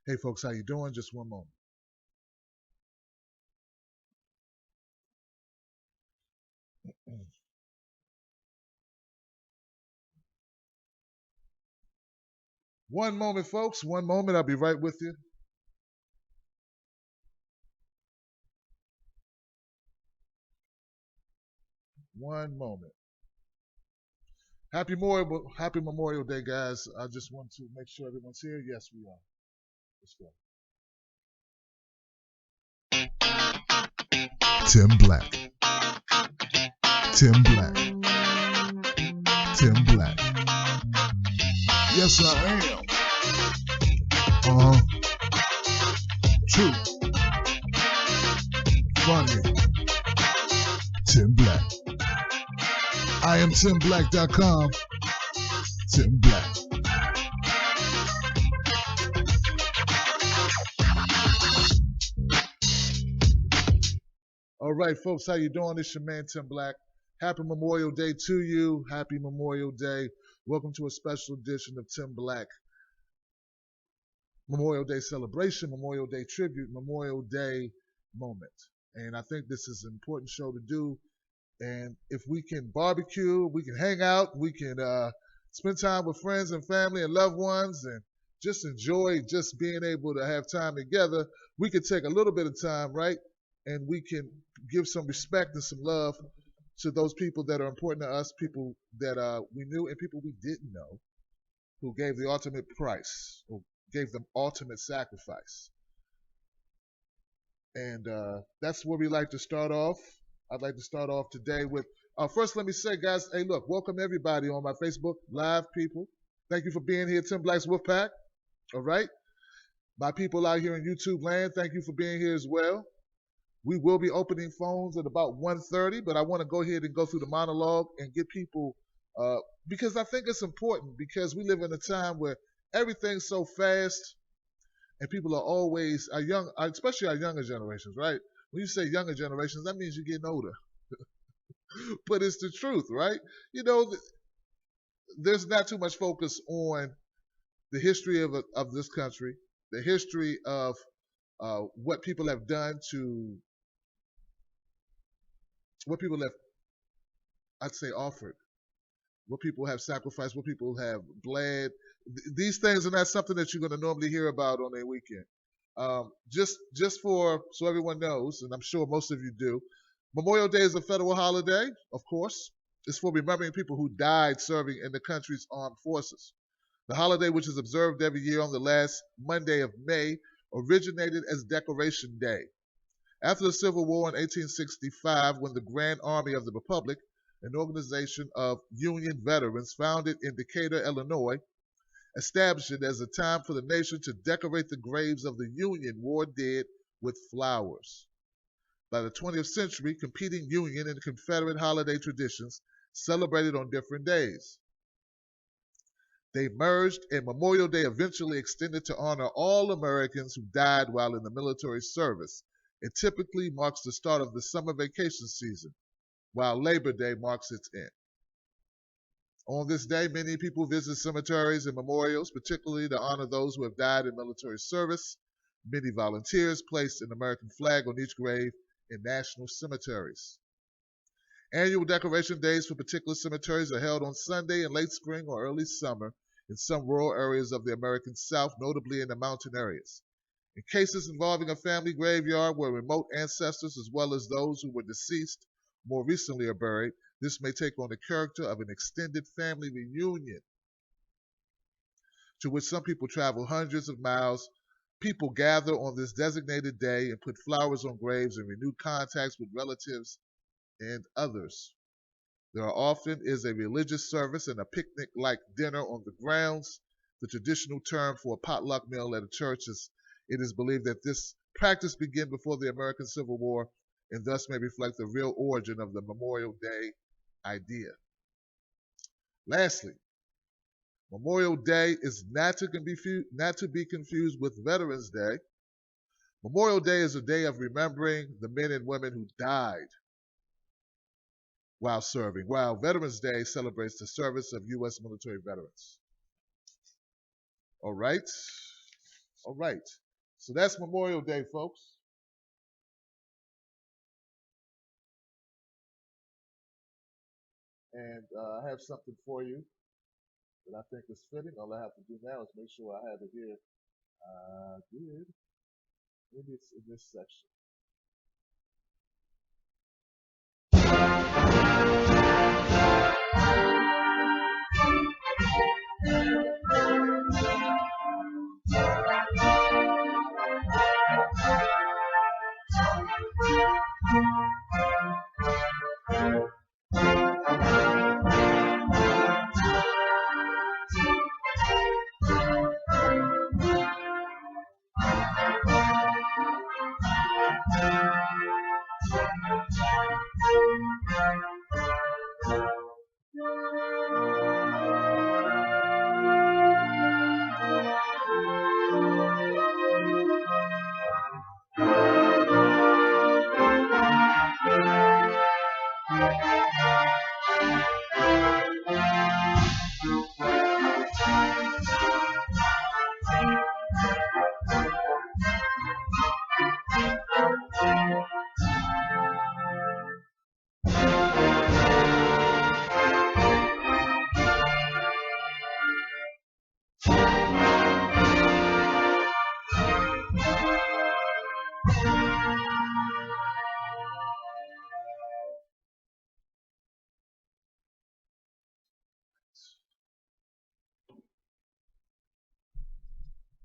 Hey folks, how you doing? Just one moment. One moment, folks. One moment. I'll be right with you. One moment. Happy Memorial Day, guys. I just want to make sure everyone's here. Yes, we are. Let's go. Tim Black. Tim Black. Tim Black. Yes, I am. Uh-huh. True. Funny. Tim Black. I am TimBlack.com. Tim Black. All right, folks, how you doing? It's your man, Tim Black. Happy Memorial Day to you. Happy Memorial Day. Welcome to a special edition of Tim Black. Memorial Day celebration, Memorial Day tribute, Memorial Day moment. And I think this is an important show to do. And if we can barbecue, we can hang out, we can spend time with friends and family and loved ones and just enjoy just being able to have time together, we can take a little bit of time, right? And we can give some respect and some love to those people that are important to us, people that we knew and people we didn't know, who gave the ultimate price, who gave the ultimate sacrifice. And that's where we like to start off. I'd like to start off today with, first let me say, guys, hey, look, welcome everybody on my Facebook Live people. Thank you for being here, Tim Black's Wolfpack. All right? My people out here in YouTube land, thank you for being here as well. We will be opening phones at about 1:30, but I want to go ahead and go through the monologue and get people, because I think it's important, because we live in a time where everything's so fast and people are always, especially our younger generations, right? When you say younger generations, that means you're getting older. But it's the truth, right? You know, there's not too much focus on the history of this country, the history of what people have done to, what people have, I'd say, offered, what people have sacrificed, what people have bled. These things are not something that you're going to normally hear about on a weekend. Just for, so everyone knows, and I'm sure most of you do, Memorial Day is a federal holiday, of course. It's for remembering people who died serving in the country's armed forces. The holiday, which is observed every year on the last Monday of May, originated as Decoration Day. After the Civil War in 1865, when the Grand Army of the Republic, an organization of Union veterans founded in Decatur, Illinois, established it as a time for the nation to decorate the graves of the Union war dead with flowers. By the 20th century, competing Union and Confederate holiday traditions celebrated on different days. They merged, and Memorial Day eventually extended to honor all Americans who died while in the military service. It typically marks the start of the summer vacation season, while Labor Day marks its end. On this day, many people visit cemeteries and memorials, particularly to honor those who have died in military service. Many volunteers placed an American flag on each grave in national cemeteries. Annual decoration days for particular cemeteries are held on Sunday in late spring or early summer in some rural areas of the American South, notably in the mountain areas. In cases involving a family graveyard where remote ancestors, as well as those who were deceased more recently, are buried, this may take on the character of an extended family reunion, to which some people travel hundreds of miles. People gather on this designated day and put flowers on graves and renew contacts with relatives and others. There often is a religious service and a picnic-like dinner on the grounds. The traditional term for a potluck meal at a church is, it is believed that this practice began before the American Civil War and thus may reflect the real origin of the Memorial Day idea. Lastly, Memorial Day is not to be confused with Veterans Day. Memorial Day is a day of remembering the men and women who died while serving, while Veterans Day celebrates the service of U.S. military veterans. All right. All right. So that's Memorial Day, folks. And I have something for you that I think is fitting. All I have to do now is make sure I have it here. I did. Maybe it's in this section.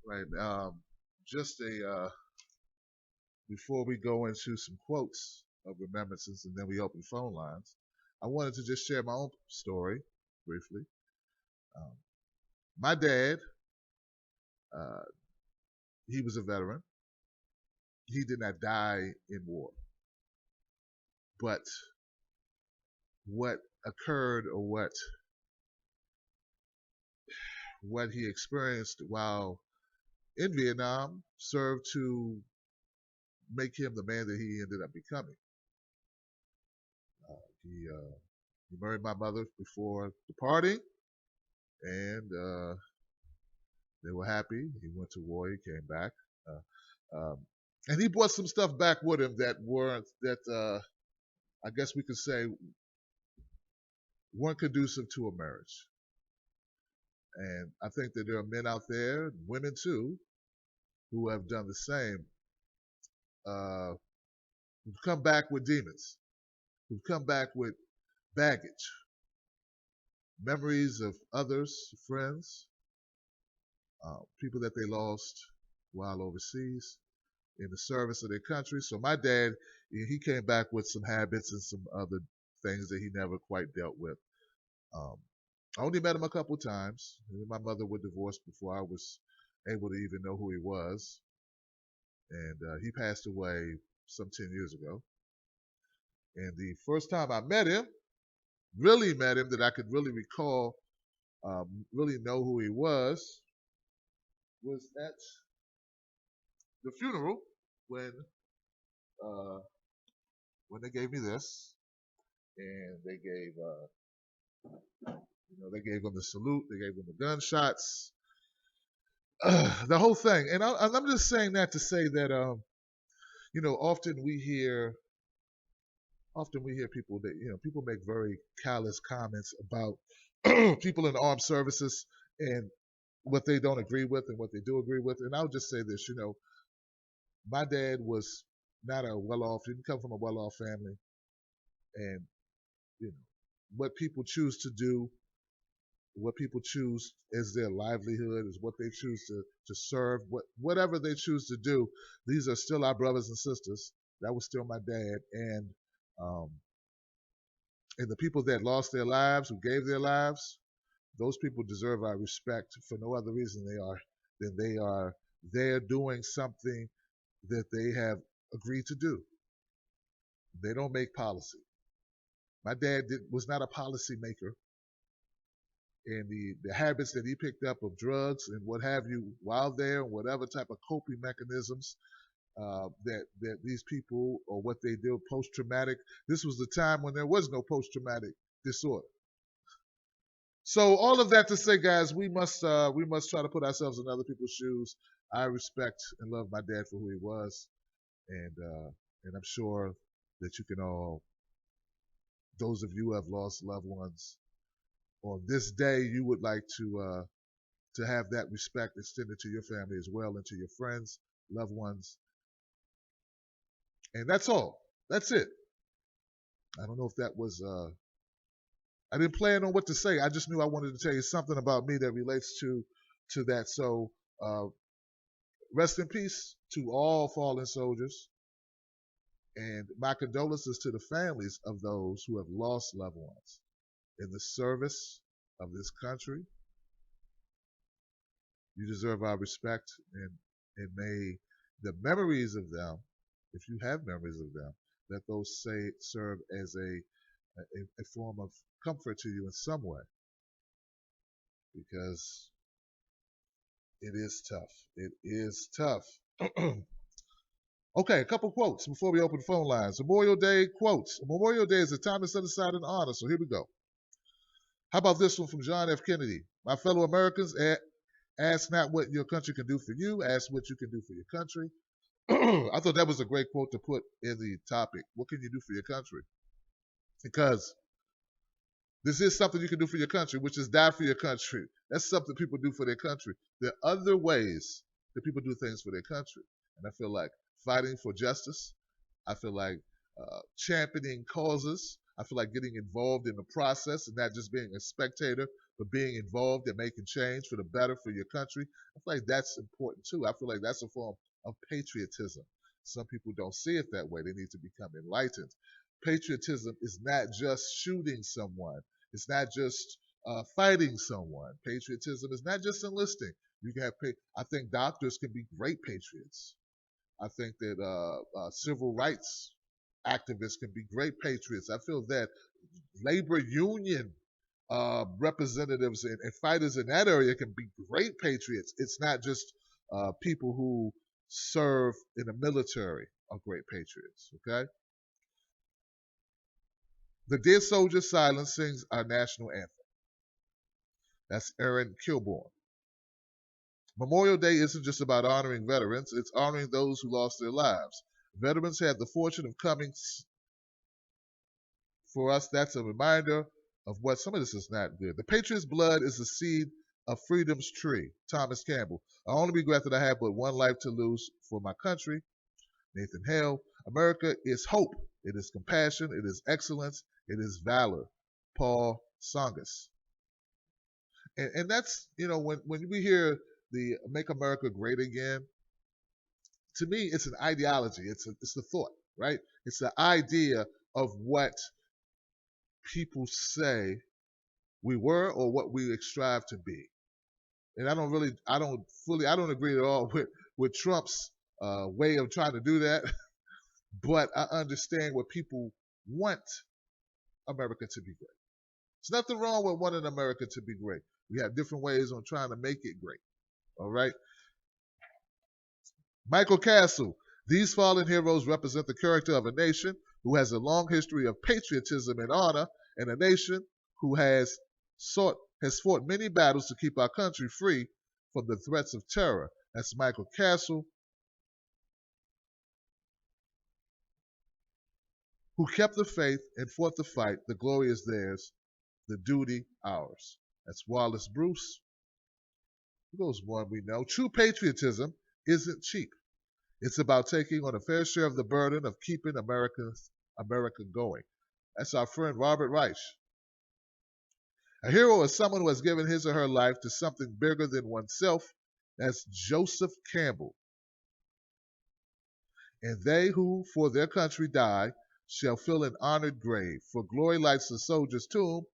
Right. Just before we go into some quotes of remembrances and then we open phone lines, I wanted to just share my own story briefly. Um, my dad, uh, he was a veteran. He did not die in war. But what occurred or what he experienced while in Vietnam served to make him the man that he ended up becoming. He married my mother before departing, and they were happy. He went to war. He came back, and he brought some stuff back with him that I guess we could say weren't conducive to a marriage. And I think that there are men out there, women too, who have done the same. Who've come back with demons, who've come back with baggage, memories of others, friends, people that they lost while overseas in the service of their country. So my dad, he came back with some habits and some other things that he never quite dealt with. I only met him a couple times. My mother was divorced before I was able to even know who he was. And he passed away some 10 years ago. And the first time I met him, really met him, that I could really recall, really know who he was at the funeral when they gave me this, and they gave they gave him the salute, they gave him the gunshots, the whole thing. And I'm just saying that to say that often we hear people that people make very callous comments about people in the armed services and what they don't agree with and what they do agree with. And I'll just say this, my dad was not didn't come from a well-off family, and what people choose to do, what people choose as their livelihood, is what they choose to serve, whatever they choose to do. These are still our brothers and sisters. That was still my dad, and the people that lost their lives, who gave their lives, those people deserve our respect for no other reason than they are there doing something that they have agreed to do. They don't make policy. My dad was not a policy maker, and the habits that he picked up of drugs and what have you while there, and whatever type of coping mechanisms that these people, or what they do post-traumatic. This was the time when there was no post-traumatic disorder. So all of that to say, guys, we must try to put ourselves in other people's shoes. I respect and love my dad for who he was, and I'm sure that you can all, those of you who have lost loved ones on this day, you would like to have that respect extended to your family as well and to your friends, loved ones, and that's all. That's it. I don't know if that was. I didn't plan on what to say. I just knew I wanted to tell you something about me that relates to that. So, uh, rest in peace to all fallen soldiers, and my condolences to the families of those who have lost loved ones in the service of this country. You deserve our respect, and may the memories of them, if you have memories of them, that those say serve as a form of comfort to you in some way, because it is tough. It is tough. Okay, a couple quotes before we open the phone lines. Memorial Day quotes. Memorial Day is a time to set aside in honor, so here we go. How about this one from John F. Kennedy? My fellow Americans, ask not what your country can do for you, ask what you can do for your country. I thought that was a great quote to put in the topic. What can you do for your country? Because this is something you can do for your country, which is die for your country. That's something people do for their country. There are other ways that people do things for their country. And I feel like fighting for justice. I feel like championing causes. I feel like getting involved in the process and not just being a spectator, but being involved and making change for the better for your country. I feel like that's important too. I feel like that's a form of patriotism. Some people don't see it that way. They need to become enlightened. Patriotism is not just shooting someone. It's not just fighting someone. Patriotism is not just enlisting. You can have. I think doctors can be great patriots. I think that civil rights activists can be great patriots. I feel that labor union representatives and fighters in that area can be great patriots. It's not just people who serve in the military are great patriots. Okay. The Dead Soldier Silence sings our national anthem. That's Aaron Kilborn. Memorial Day isn't just about honoring veterans, it's honoring those who lost their lives. Veterans had the fortune of coming. For us, that's a reminder of what some of this is not good. The patriot's blood is the seed of freedom's tree. Thomas Campbell. I only regret that I have but one life to lose for my country. Nathan Hale. America is hope. It is compassion. It is excellence. It is valor. Paul Songas. And that's, when we hear the Make America Great Again, to me, it's an ideology. It's the thought, right? It's the idea of what people say we were or what we strive to be. And I don't agree at all with Trump's way of trying to do that. But I understand what people want America to be great. There's nothing wrong with wanting America to be great. We have different ways on trying to make it great. All right. Michael Castle. These fallen heroes represent the character of a nation who has a long history of patriotism and honor, and a nation who has fought many battles to keep our country free from the threats of terror. That's Michael Castle, who kept the faith and fought the fight. The glory is theirs, the duty ours. That's Wallace Bruce. Who goes one we know? True patriotism isn't cheap. It's about taking on a fair share of the burden of keeping America going. That's our friend Robert Reich. A hero is someone who has given his or her life to something bigger than oneself. That's Joseph Campbell. And they who for their country die shall fill an honored grave. For glory lights the soldier's tomb,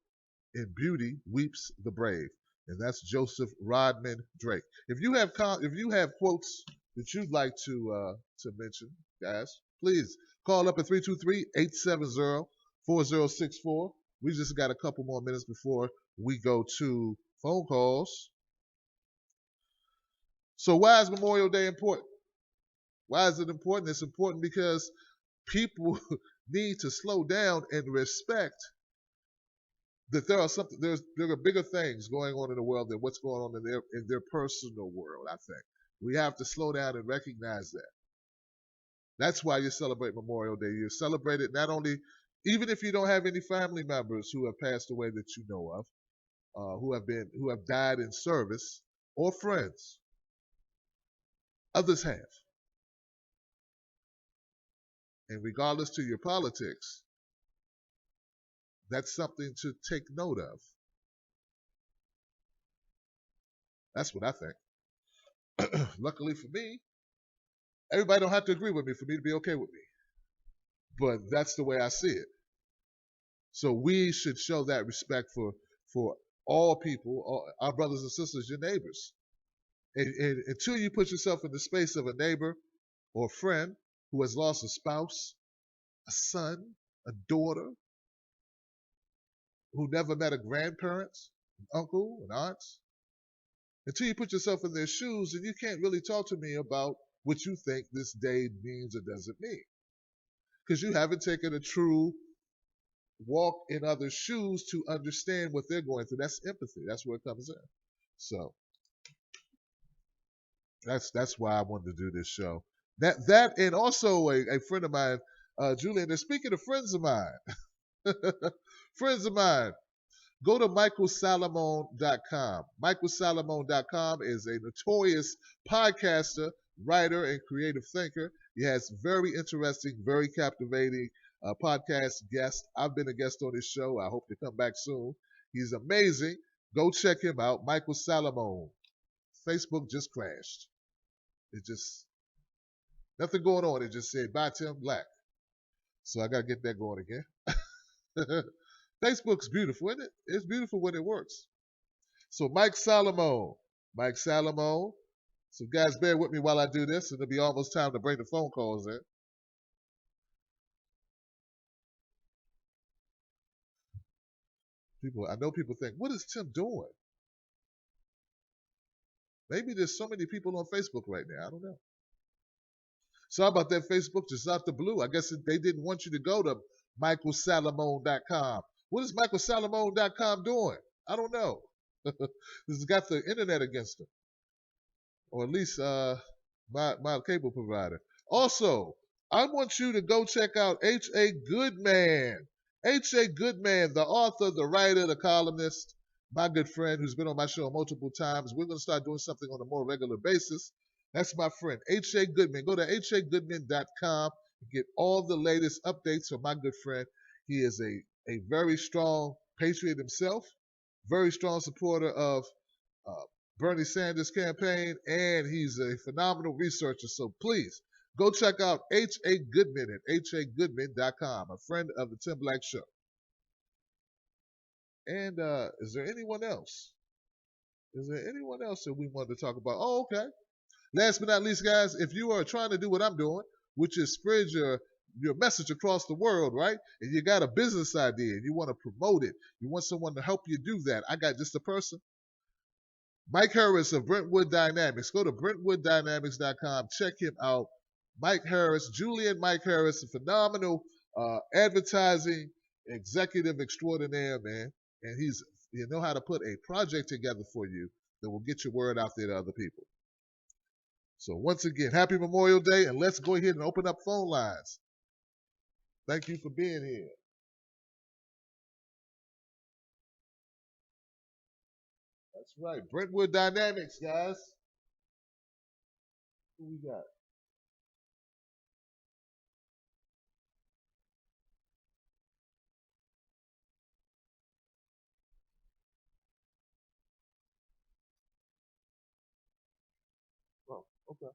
in beauty weeps the brave. And that's Joseph Rodman Drake. If you have quotes that you'd like to mention, guys, please call up at 323-870-4064. We just got a couple more minutes before we go to phone calls. So why is Memorial Day important? Why is it important? It's important because people need to slow down and respect that there are bigger things going on in the world than what's going on in their personal world, I think. We have to slow down and recognize that. That's why you celebrate Memorial Day. You celebrate it not only, even if you don't have any family members who have passed away that you know of, who have died in service, or friends. Others have. And regardless to your politics, that's something to take note of. That's what I think. Luckily for me, everybody don't have to agree with me for me to be okay with me. But that's the way I see it. So we should show that respect for all people, our brothers and sisters, your neighbors. And until you put yourself in the space of a neighbor or a friend who has lost a spouse, a son, a daughter, who never met a grandparents, an uncle, an aunts, until you put yourself in their shoes, then you can't really talk to me about what you think this day means or doesn't mean. Because you haven't taken a true walk in others' shoes to understand what they're going through. That's empathy. That's where it comes in. So that's why I wanted to do this show. That and also a friend of mine, Julian. And speaking of friends of mine, friends of mine, go to michaelsalomon.com. michaelsalomon.com is a notorious podcaster, writer, and creative thinker. He has very interesting, very captivating podcast guests. I've been a guest on his show. I hope to come back soon. He's amazing. Go check him out. Michael Salomon. Facebook just crashed. It just, nothing going on. It just said, bye, Tim Black. So I got to get that going again. Facebook's beautiful, isn't it? It's beautiful when it works. So Mike Salomon. So guys, bear with me while I do this. It'll be almost time to bring the phone calls in. I know people think, what is Tim doing? Maybe there's so many people on Facebook right now. I don't know. Sorry about that, Facebook, just out the blue. I guess they didn't want you to go to michaelsalomon.com. What is michaelsalomon.com doing? I don't know. This has got the internet against them. Or at least my cable provider. Also, I want you to go check out H.A. Goodman. H.A. Goodman, the author, the writer, the columnist, my good friend who's been on my show multiple times. We're going to start doing something on a more regular basis. That's my friend, H.A. Goodman. Go to hagoodman.com and get all the latest updates from my good friend. He is a very strong patriot himself, very strong supporter of Bernie Sanders' campaign, and he's a phenomenal researcher. So please go check out H.A. Goodman at hagoodman.com, a friend of the Tim Black Show. And is there anyone else? Is there anyone else that we wanted to talk about? Oh, okay. Last but not least, guys, if you are trying to do what I'm doing, which is spread your message across the world, right? And you got a business idea and you want to promote it, you want someone to help you do that. I got just a person. Mike Harris of Brentwood Dynamics. Go to BrentwoodDynamics.com. Check him out. Mike Harris, Julian Mike Harris, a phenomenal advertising executive extraordinaire, man. And you know how to put a project together for you that will get your word out there to other people. So once again, happy Memorial Day, and let's go ahead and open up phone lines. Thank you for being here. That's right. Brentwood Dynamics, guys. Who we got? Oh, okay.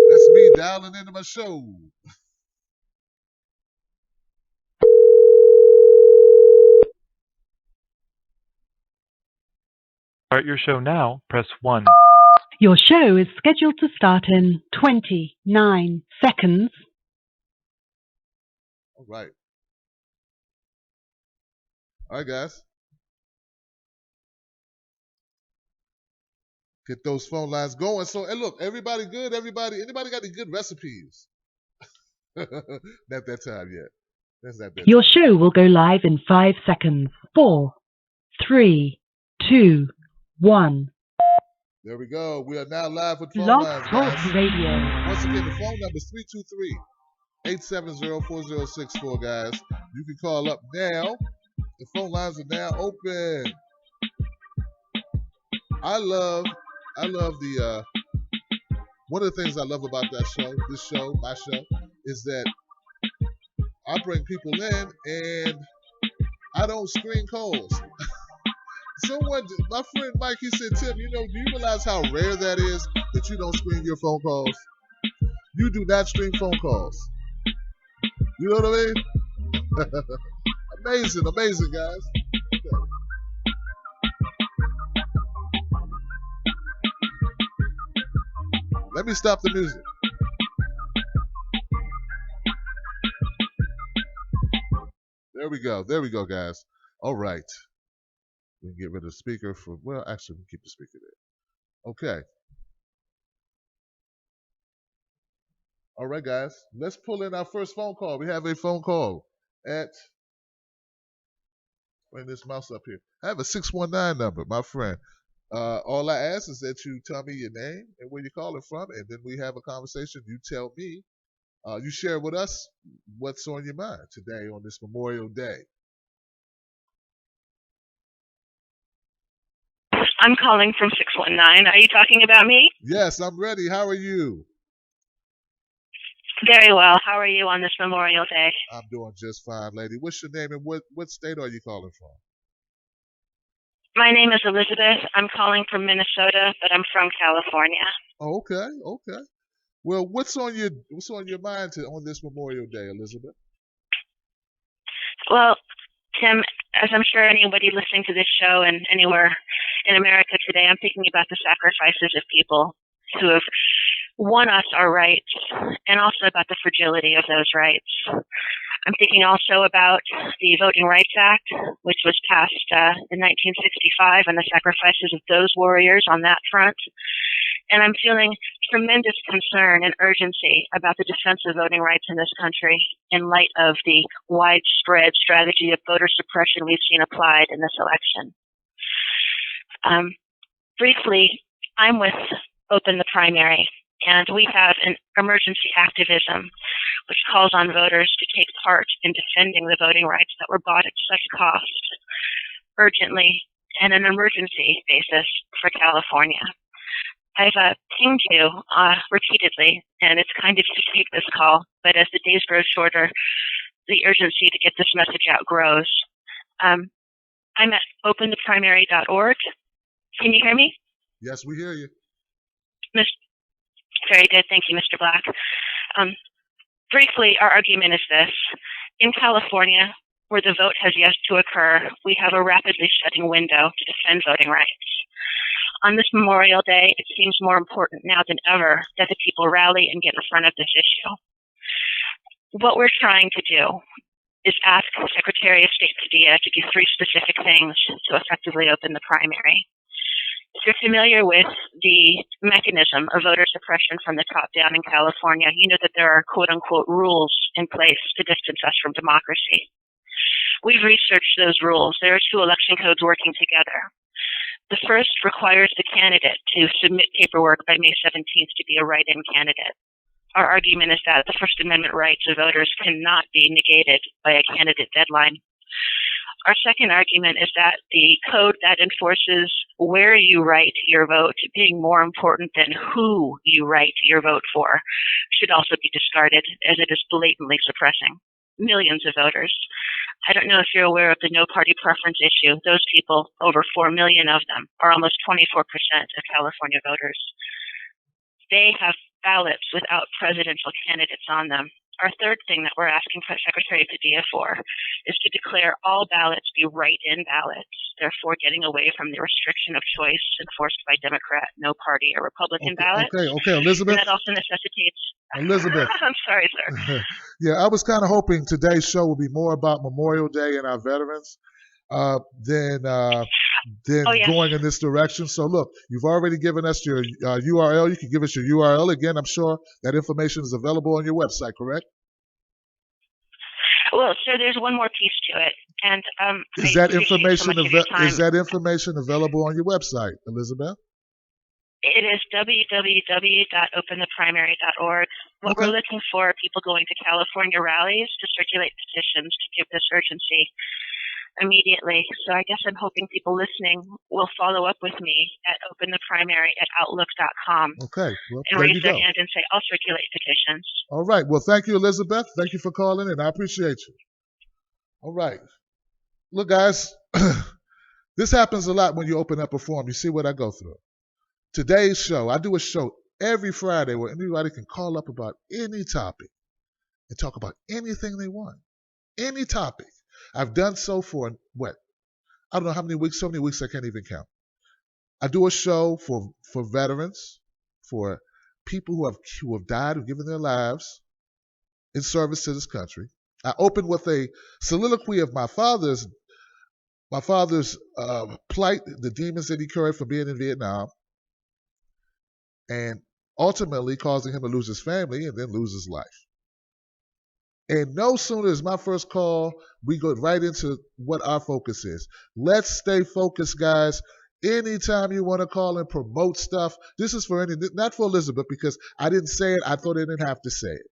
That's me dialing into my show. Start your show now, press 1. Your show is scheduled to start in 29 seconds. All right. All right, guys. Get those phone lines going. So, and look, everybody good? Anybody got any good recipes? Not that time yet. That's not that Your time. show will go live in 5 seconds. 4, 3, 2, 1. There we go. We are now live with phone Blog lines, Talk guys. Radio. Once again, the phone number is 323-870-4064, guys. You can call up now. The phone lines are now open. I love the one of the things I love about this show, my show, is that I bring people in and I don't screen calls. My friend Mike, he said, Tim, do you realize how rare that is that you don't screen your phone calls? You do not screen phone calls. You know what I mean? Amazing, guys. Okay. Let me stop the music. There we go, guys. All right. We can get rid of the speaker actually, we can keep the speaker there. Okay. All right, guys. Let's pull in our first phone call. We have a phone call bring this mouse up here. I have a 619 number, my friend. All I ask is that you tell me your name and where you're calling from, and then we have a conversation. You tell me, you share with us what's on your mind today on this Memorial Day. I'm calling from 619. Are you talking about me? Yes, I'm ready. How are you? Very well. How are you on this Memorial Day? I'm doing just fine, lady. What's your name and what state are you calling from? My name is Elizabeth. I'm calling from Minnesota, but I'm from California. Oh, okay. Well, what's on your mind on this Memorial Day, Elizabeth? Well, Tim, as I'm sure anybody listening to this show and anywhere in America today, I'm thinking about the sacrifices of people who have won us our rights and also about the fragility of those rights. I'm thinking also about the Voting Rights Act, which was passed in 1965, and the sacrifices of those warriors on that front. And I'm feeling tremendous concern and urgency about the defense of voting rights in this country in light of the widespread strategy of voter suppression we've seen applied in this election. Briefly, I'm with Open the Primary, and we have an emergency activism which calls on voters to take part in defending the voting rights that were bought at such cost, urgently, and an emergency basis for California. I've pinged you repeatedly, and it's kind of to take this call, but as the days grow shorter, the urgency to get this message out grows. I'm at opentheprimary.org. Can you hear me? Yes, we hear you. Very good. Thank you, Mr. Black. Briefly, our argument is this. In California, where the vote has yet to occur, we have a rapidly shutting window to defend voting rights. On this Memorial Day, it seems more important now than ever that the people rally and get in front of this issue. What we're trying to do is ask Secretary of State Padilla to do 3 specific things to effectively open the primary. If you're familiar with the mechanism of voter suppression from the top down in California, you know that there are quote-unquote rules in place to distance us from democracy. We've researched those rules. There are 2 election codes working together. The first requires the candidate to submit paperwork by May 17th to be a write-in candidate. Our argument is that the First Amendment rights of voters cannot be negated by a candidate deadline. Our second argument is that the code that enforces where you write your vote being more important than who you write your vote for should also be discarded, as it is blatantly suppressing millions of voters. I don't know if you're aware of the no party preference issue. Those people, over 4 million of them, are almost 24% of California voters. They have ballots without presidential candidates on them. Our third thing that we're asking for Secretary Padilla for is to declare all ballots be write-in ballots, therefore getting away from the restriction of choice enforced by Democrat, no party, or Republican ballots. Okay, Elizabeth. And that also necessitates... Elizabeth. I'm sorry, sir. Yeah, I was kind of hoping today's show will be more about Memorial Day and our veterans than than Oh, yes. going in this direction. So look, you've already given us your URL. You can give us your URL again. I'm sure that information is available on your website, correct? Well, so there's one more piece to it, and Is I that appreciate so information much of your time. is that information available on your website, Elizabeth? It is www.opentheprimary.org. What Okay. we're looking for are people going to California rallies to circulate petitions to give this urgency immediately. So I guess I'm hoping people listening will follow up with me at opentheprimary@outlook.com Okay. Well, and there raise you their go. hand and say, I'll circulate petitions. All right. Well, thank you, Elizabeth. Thank you for calling in. I appreciate you. All right. Look, guys, this happens a lot when you open up a forum. You see what I go through. Today's show, I do a show every Friday where anybody can call up about any topic and talk about anything they want. Any topic. I've done so for what? I don't know how many weeks, so many weeks I can't even count. I do a show for veterans, for people who have died, who've given their lives in service to this country. I open with a soliloquy of my father's plight, the demons that he carried for being in Vietnam, and ultimately causing him to lose his family and then lose his life. And no sooner is my first call, we go right into what our focus is. Let's stay focused, guys. Anytime you want to call and promote stuff, this is for not for Elizabeth, because I didn't say it. I thought I didn't have to say it.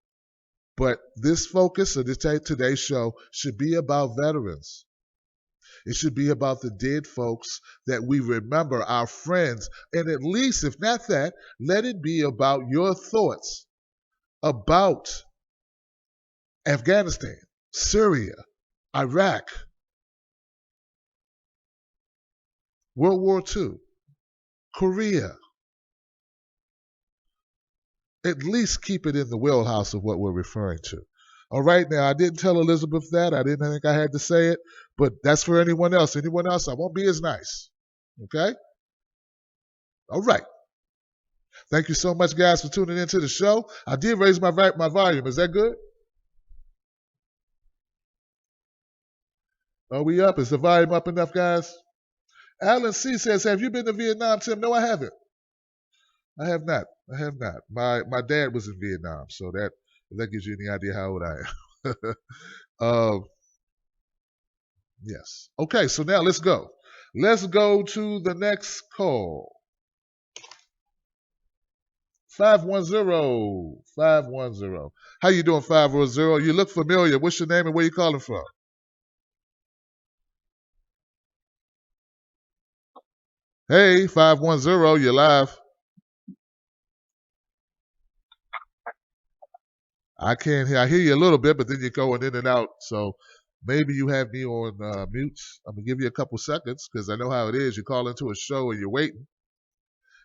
But this focus of today's show should be about veterans. It should be about the dead folks that we remember, our friends. And at least, if not that, let it be about your thoughts about Afghanistan, Syria, Iraq, World War II, Korea. At least keep it in the wheelhouse of what we're referring to. All right, now I didn't tell Elizabeth that. I didn't think I had to say it, but that's for anyone else. Anyone else, I won't be as nice. Okay? All right. Thank you so much, guys, for tuning into the show. I did raise my volume. Is that good? Are we up? Is the volume up enough, guys? Alan C. says, have you been to Vietnam, Tim? No, I haven't. I have not. My dad was in Vietnam, so if that gives you any idea how old I am. Yes. Okay, so now let's go. Let's go to the next call. 510. 510. How you doing, 510? You look familiar. What's your name and where you calling from? Hey, 510, you're live. I can't hear. I hear you a little bit, but then you're going in and out. So maybe you have me on mute. I'm going to give you a couple seconds because I know how it is. You call into a show and you're waiting.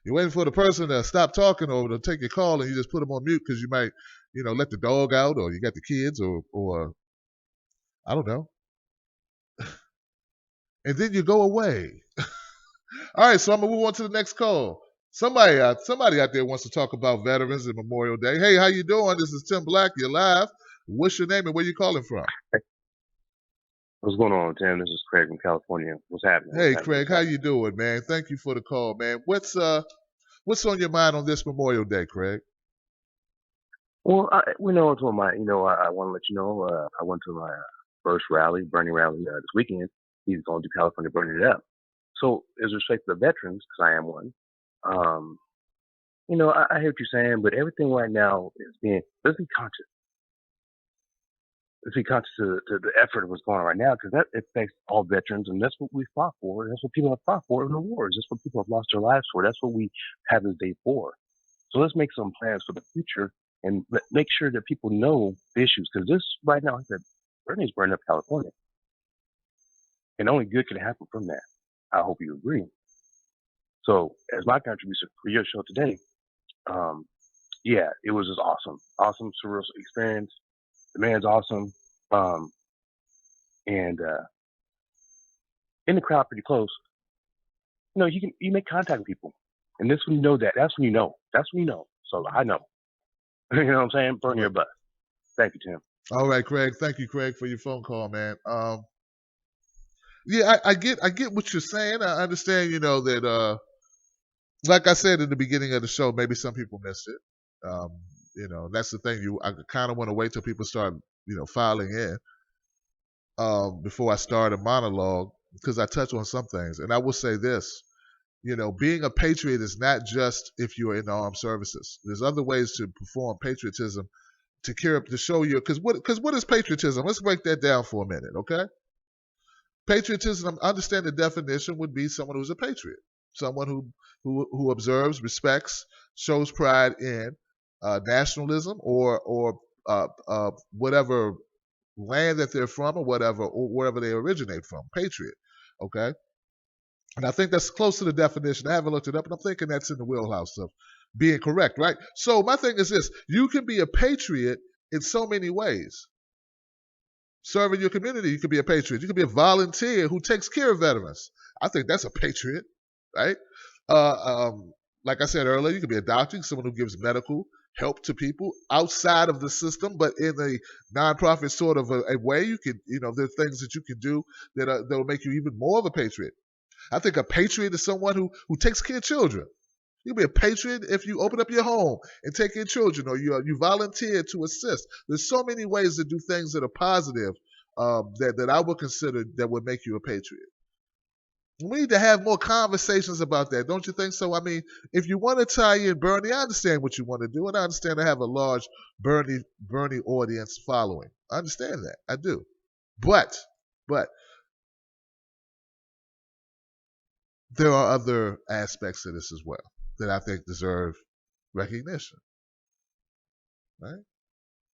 You're waiting for the person to stop talking or to take your call, and you just put them on mute because you might, let the dog out, or you got the kids, or I don't know. And then you go away. All right, so I'm going to move on to the next call. Somebody out there wants to talk about veterans and Memorial Day. Hey, how you doing? This is Tim Black. You're live. What's your name and where you calling from? What's going on, Tim? This is Craig from California. What's happening? Hey, Craig, how you doing, man? Thank you for the call, man. What's on your mind on this Memorial Day, Craig? Well, we know it's on my. I want to let you know. I went to my first burning rally this weekend. He's going to do California burning it up. So, as respect to the veterans, because I am one, I hear what you're saying, but everything right now is let's be conscious. Let's be conscious to the effort of what's going on right now, because that affects all veterans, and that's what we fought for. That's what people have fought for in the wars. That's what people have lost their lives for. That's what we have this day for. So let's make some plans for the future and make sure that people know the issues, because this right now, like I said, burning's burning up California, and only good can happen from that. I hope you agree. So, as my contribution for your show today, it was just awesome, surreal experience. The man's awesome, and in the crowd pretty close. You make contact with people, and this when you know that. That's when you know. So I know. You know what I'm saying? Burn your butt. Thank you, Tim. All right, Craig. Thank you, Craig, for your phone call, man. Yeah, I get what you're saying. I understand, that like I said in the beginning of the show, maybe some people missed it. That's the thing. I kind of want to wait till people start, filing in before I start a monologue because I touch on some things. And I will say this, being a patriot is not just if you're in the armed services. There's other ways to perform patriotism to show you because what is patriotism? Let's break that down for a minute, okay? Patriotism, understand the definition, would be someone who's a patriot, someone who observes, respects, shows pride in nationalism or whatever land that they're from or wherever they originate from. Patriot, okay? And I think that's close to the definition. I haven't looked it up, and I'm thinking that's in the wheelhouse of being correct, right? So my thing is this: you can be a patriot in so many ways. Serving your community, you could be a patriot. You could be a volunteer who takes care of veterans. I think that's a patriot, right? Like I said earlier, you could be a doctor, someone who gives medical help to people outside of the system, but in a nonprofit sort of a way. You could, there are things that you can do that will make you even more of a patriot. I think a patriot is someone who takes care of children. You can be a patriot if you open up your home and take in children, or you volunteer to assist. There's so many ways to do things that are positive that I would consider that would make you a patriot. We need to have more conversations about that, don't you think so? I mean, if you want to tie in Bernie, I understand what you want to do, and I understand I have a large Bernie audience following. I understand that. I do. But there are other aspects of this as well that I think deserve recognition, right?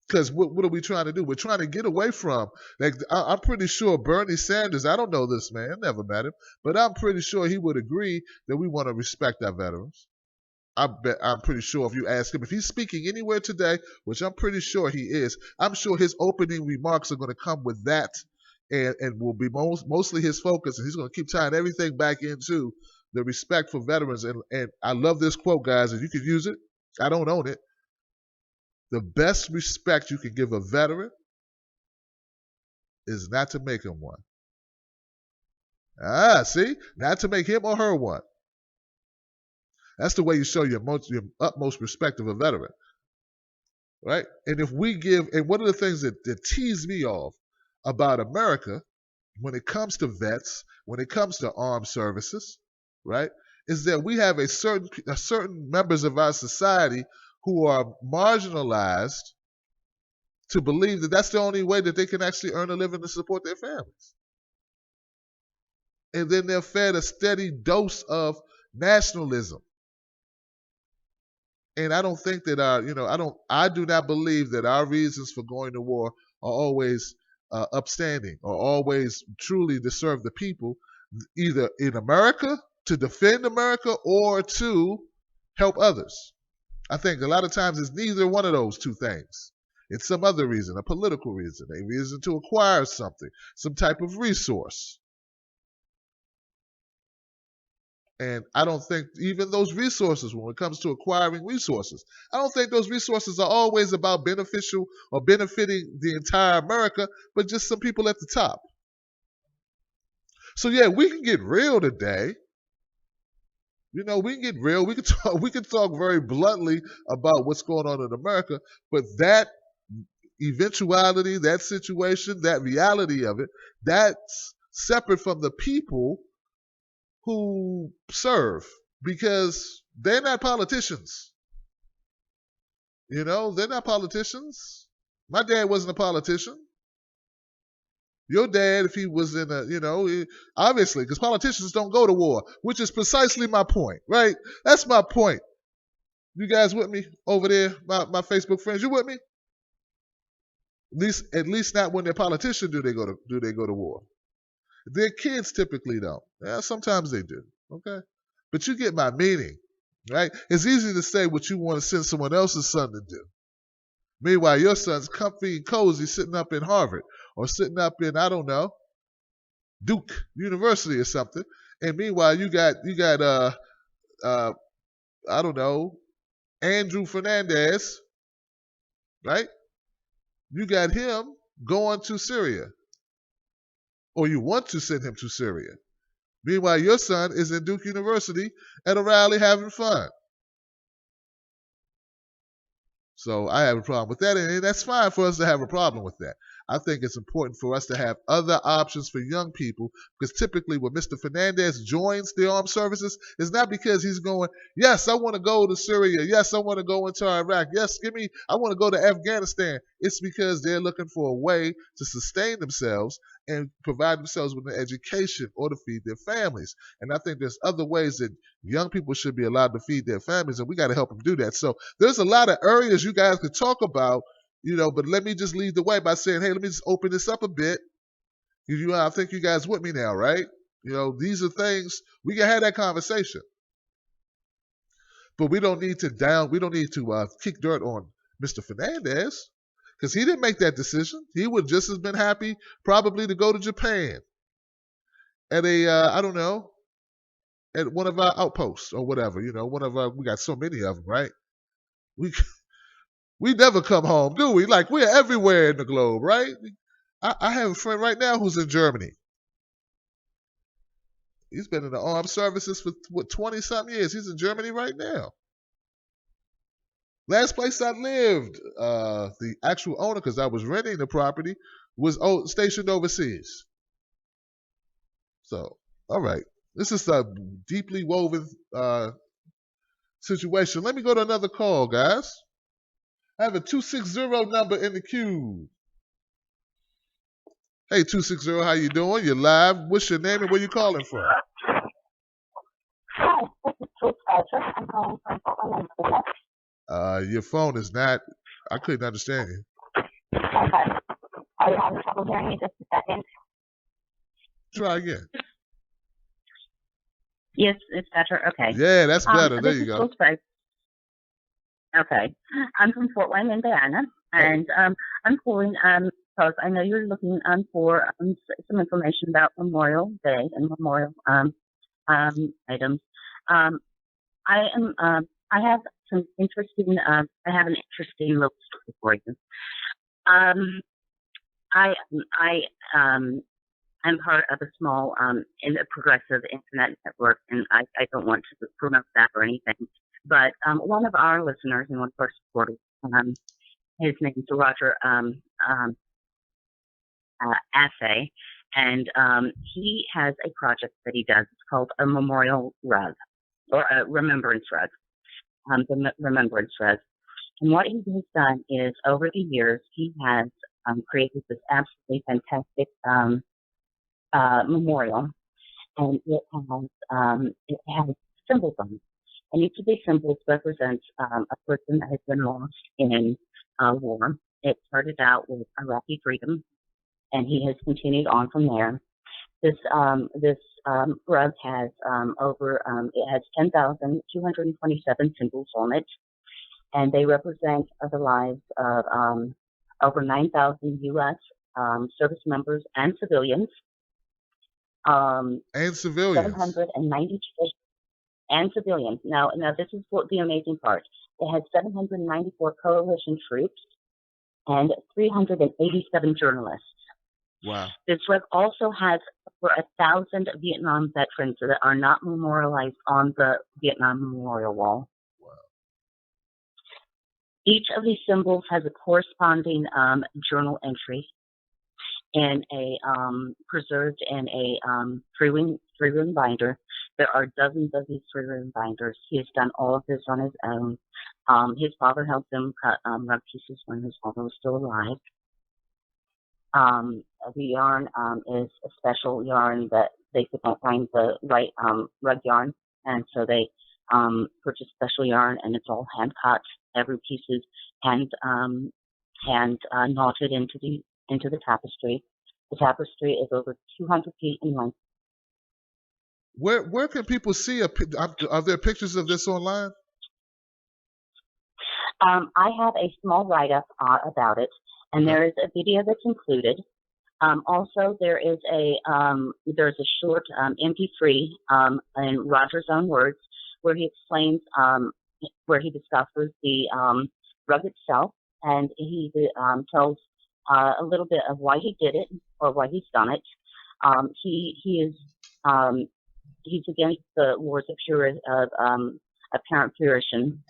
Because what are we trying to do? We're trying to get away from, like, I'm pretty sure Bernie Sanders, I don't know this man, never met him, but I'm pretty sure he would agree that we want to respect our veterans. I'm pretty sure if you ask him, if he's speaking anywhere today, which I'm pretty sure he is, I'm sure his opening remarks are going to come with that and will be mostly his focus, and he's going to keep tying everything back into the respect for veterans. And I love this quote, guys, and you can use it. I don't own it. The best respect you can give a veteran is not to make him one. See? Not to make him or her one. That's the way you show your utmost respect of a veteran. Right? And if we give, and one of the things that tease me off about America when it comes to vets, when it comes to armed services, right, is that we have a certain members of our society who are marginalized to believe that that's the only way that they can actually earn a living to support their families. And then they're fed a steady dose of nationalism. And I don't think that I do not believe that our reasons for going to war are always upstanding or always truly to serve the people, either in America, to defend America, or to help others. I think a lot of times it's neither one of those two things. It's some other reason, a political reason, a reason to acquire something, some type of resource. And I don't think even those resources, when it comes to acquiring resources, I don't think those resources are always about beneficial or benefiting the entire America, but just some people at the top. So yeah, we can get real today. We can get real. We can talk very bluntly about what's going on in America, but that eventuality, that situation, that reality of it, that's separate from the people who serve, because they're not politicians. They're not politicians. My dad wasn't a politician. Your dad, if he was in obviously, because politicians don't go to war, which is precisely my point, right? That's my point. You guys with me over there, my Facebook friends? You with me? At least not when they're politicians do they go to war. Their kids typically don't. Yeah, sometimes they do. Okay, but you get my meaning, right? It's easy to say what you want to send someone else's son to do. Meanwhile, your son's comfy and cozy sitting up in Harvard or sitting up in, I don't know, Duke University or something. And meanwhile, you got I don't know, Andrew Fernandez, right? You got him going to Syria. or you want to send him to Syria. Meanwhile, your son is in Duke University at a rally having fun. So I have a problem with that, and that's fine for us to have a problem with that. I think it's important for us to have other options for young people, because typically when Mr. Fernandez joins the armed services, it's not because he's going, yes, I want to go to Syria. Yes, I want to go into Iraq. Yes, I want to go to Afghanistan. It's because they're looking for a way to sustain themselves and provide themselves with an education or to feed their families. And I think there's other ways that young people should be allowed to feed their families, and we got to help them do that. So there's a lot of areas you guys could talk about, but let me just lead the way by saying, hey, let me just open this up a bit. I think you guys with me now, right? These are things, we can have that conversation. But we don't need to kick dirt on Mr. Fernandez, because he didn't make that decision. He would just as been happy probably to go to Japan at at one of our outposts or whatever. We got so many of them, right? We never come home, do we? Like, we're everywhere in the globe, right? I have a friend right now who's in Germany. He's been in the armed services for 20-something years. He's in Germany right now. Last place I lived, the actual owner, because I was renting the property, was stationed overseas. So, all right. This is a deeply woven situation. Let me go to another call, guys. I have a 260 number in the queue. Hey, 260, how you doing? You're live. What's your name and where you calling from? Hi, this is Kate Fletcher. I'm calling from Portland, Flint. Your phone is not, I couldn't understand you. Okay. Are you having trouble hearing me? Just a second. Try again. Yes, it's better. Okay. Yeah, that's better. There you go. Okay. I'm from Fort Wayne, Indiana, and I'm calling because I know you're looking for some information about Memorial Day and memorial items. I have some interesting. I have an interesting little story for you. I'm part of a small progressive internet network, and I don't want to promote that or anything. But one of our listeners and one of our supporters, his name is Roger Assay, and he has a project that he does. It's called a memorial rug, or a remembrance rug, the remembrance rug. And what he has done is, over the years, he has created this absolutely fantastic memorial, and it has symbols on it. And each of these symbols represents a person that has been lost in war. It started out with Iraqi freedom, and he has continued on from there. This rug has it has 10,227 symbols on it, and they represent the lives of over 9,000 U.S. Service members and civilians. And civilians. 790 and civilians. Now this is what the amazing part. It has 794 coalition troops and 387 journalists. Wow. This rug also has over 1,000 Vietnam veterans that are not memorialized on the Vietnam Memorial Wall. Wow. Each of these symbols has a corresponding journal entry in a preserved in a three-ring binder. There are dozens of these three-ring binders. He has done all of this on his own. His father helped him cut rug pieces when his father was still alive. The yarn is a special yarn that they could not find the right rug yarn, and so they purchased special yarn, and it's all hand cut. Every piece is hand knotted into the tapestry. The tapestry is over 200 feet in length. Where can people see are there pictures of this online? I have a small write-up about it, and there is a video that's included. Also, there's a short MP3 in Roger's own words, where he explains, where he discusses the rug itself, and he tells a little bit of why he did it or why he's done it. He is he's against the wars of apparent purition,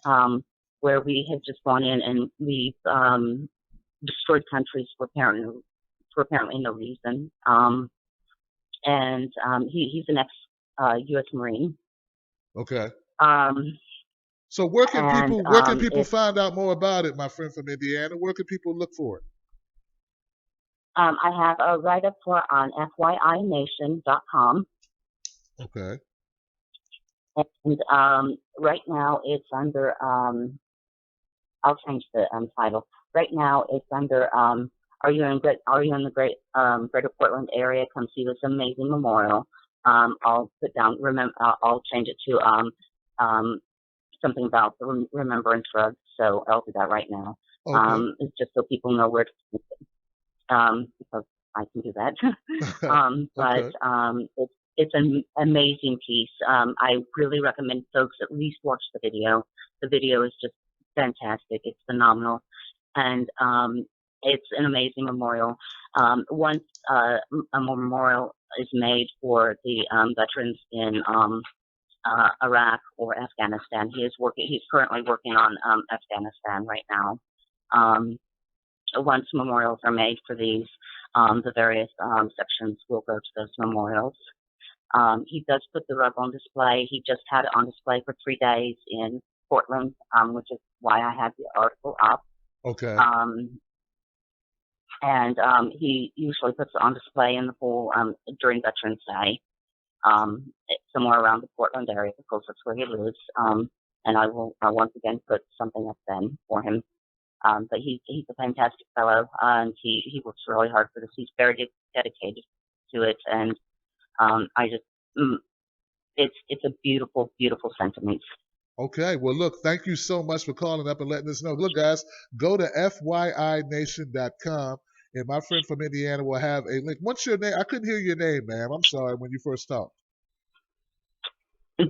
where we have just gone in and we've destroyed countries for apparently no reason. He's an ex-U.S. Marine. Okay. Um, So where can and people find out more about it, my friend from Indiana? Where can people look for it? I have a write-up on FYINation.com. Okay. And right now it's under, I'll change the title. Right now it's under, are you in the Greater Portland area? Come see this amazing memorial. I'll put down, I'll change it to something about the Remembrance Rug. So I'll do that right now. Okay. It's just so people know where to keep it. Because I can do that. Okay. It's an amazing piece. I really recommend folks at least watch the video. The video is just fantastic. It's phenomenal. And it's an amazing memorial. Once a memorial is made for the veterans in Iraq or Afghanistan, he's currently working on Afghanistan right now. Once memorials are made for these, the various sections will go to those memorials. He does put the rug on display. He just had it on display for 3 days in Portland, which is why I had the article up. Okay. He usually puts it on display in the fall during Veterans Day, somewhere around the Portland area because that's where he lives. And I will once again put something up then for him. But he's a fantastic fellow, and he works really hard for this. He's very dedicated to it, and it's a beautiful, beautiful sentiment. Okay. Well, look, thank you so much for calling up and letting us know. Look, guys, go to FYINation.com, and my friend from Indiana will have a link. What's your name? I couldn't hear your name, ma'am. I'm sorry when you first talked.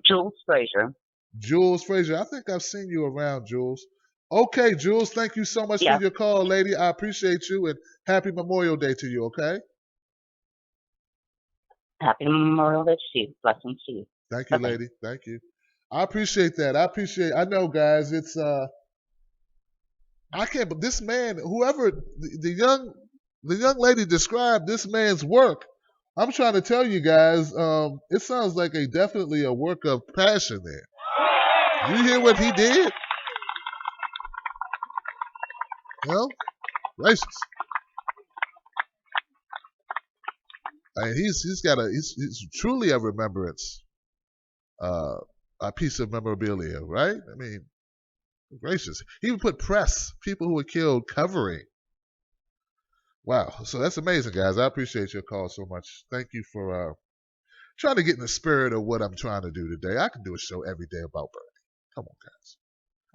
Jules Frazier. Jules Frazier. I think I've seen you around, Jules. Okay, Jules, thank you so much for your call, lady. I appreciate you, and happy Memorial Day to you, okay? Happy Memorial Day to you. Blessings to you. Thank you, lady. Thank you. I appreciate that. I know, guys, it's I can't, but this man, whoever the young lady described this man's work, I'm trying to tell you guys, it sounds like definitely a work of passion there. You hear what he did? Well, gracious. I mean, he's truly a remembrance, a piece of memorabilia, right? I mean, gracious. He even put people who were killed covering. Wow. So that's amazing, guys. I appreciate your call so much. Thank you for trying to get in the spirit of what I'm trying to do today. I can do a show every day about Bernie. Come on, guys.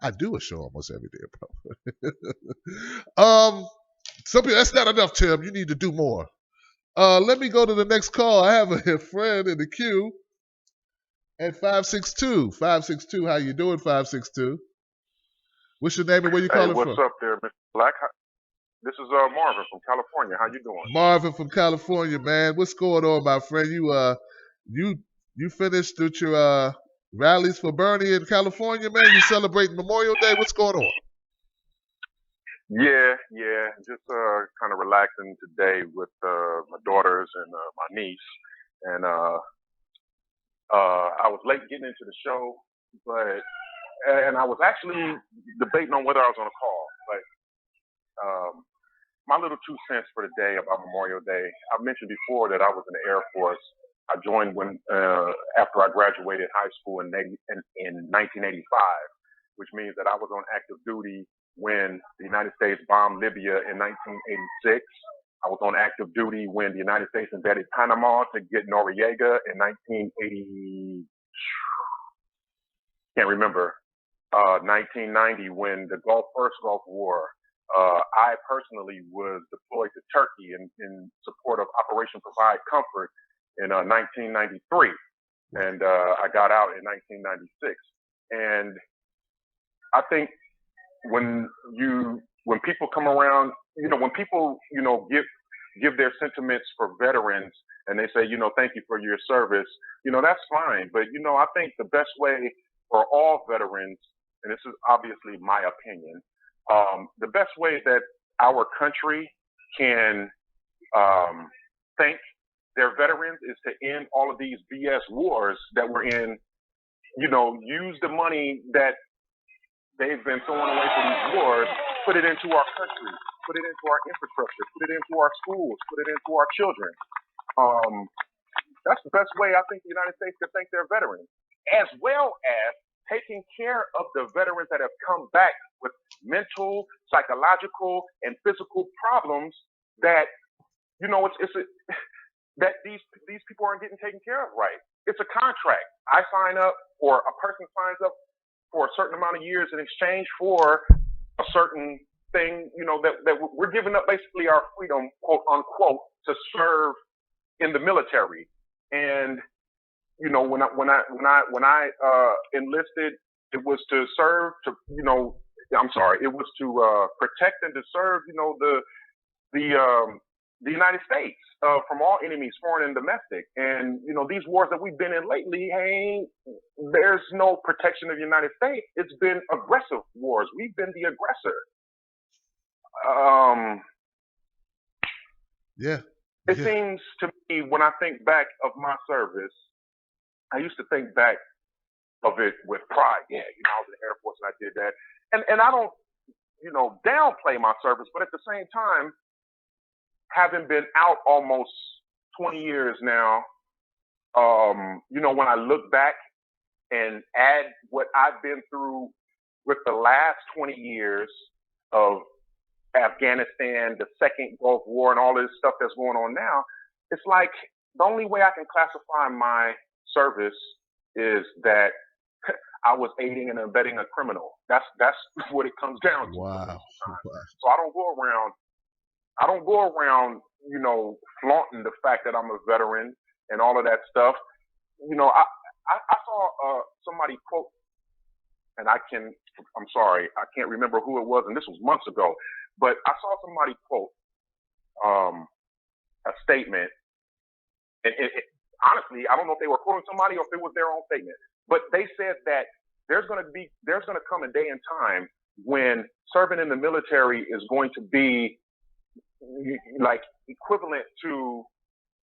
I do a show almost every day about Bernie. Some people, that's not enough, Tim. You need to do more. Let me go to the next call. I have a friend in the queue at 562. 562, how you doing, 562? What's your name and where you calling from? What's up there, Mr. Black? This is Marvin from California. How you doing? Marvin from California, man. What's going on, my friend? You finished with your rallies for Bernie in California, man? You celebrating Memorial Day? What's going on? Yeah. Just kind of relaxing today with my daughters and my niece. And I was late getting into the show, and I was actually debating on whether I was on a call. But my little 2 cents for the day about Memorial Day. I've mentioned before that I was in the Air Force. I joined after I graduated high school in 1985, which means that I was on active duty when the United States bombed Libya in 1986. I was on active duty when the United States invaded Panama to get Noriega in 1980. Can't remember. 1990 when the first Gulf War. I personally was deployed to Turkey in support of Operation Provide Comfort in 1993, and I got out in 1996. And I think when people come around, when people give their sentiments for veterans and they say, thank you for your service, that's fine. But, I think the best way for all veterans, and this is obviously my opinion, the best way that our country can thank their veterans is to end all of these BS wars that we're in. Use the money that they've been throwing away for these wars, put it into our country, put it into our infrastructure, put it into our schools, put it into our children. That's the best way I think the United States could thank their veterans, as well as taking care of the veterans that have come back with mental, psychological, and physical problems that, that these people aren't getting taken care of right. It's a contract. I sign up, or a person signs up for a certain amount of years in exchange for a certain thing, that we're giving up basically our freedom, quote unquote, to serve in the military. And when I enlisted, it was to serve to it was to protect and to serve the United States from all enemies, foreign and domestic. And these wars that we've been in lately, there's no protection of the United States. It's been aggressive wars. We've been the aggressor. It seems to me, when I think back of my service, I used to think back of it with pride. Yeah, I was in the Air Force and I did that. And I don't, downplay my service, but at the same time, having been out almost 20 years now, when I look back and add what I've been through with the last 20 years of Afghanistan, the second Gulf War, and all this stuff that's going on now, it's like the only way I can classify my service is that I was aiding and abetting a criminal. That's what it comes down to. Wow. So I don't go around, flaunting the fact that I'm a veteran and all of that stuff. I saw somebody quote, and I'm sorry, I can't remember who it was, and this was months ago, but I saw somebody quote a statement, and honestly, I don't know if they were quoting somebody or if it was their own statement, but they said that there's going to come a day and time when serving in the military is going to be like equivalent to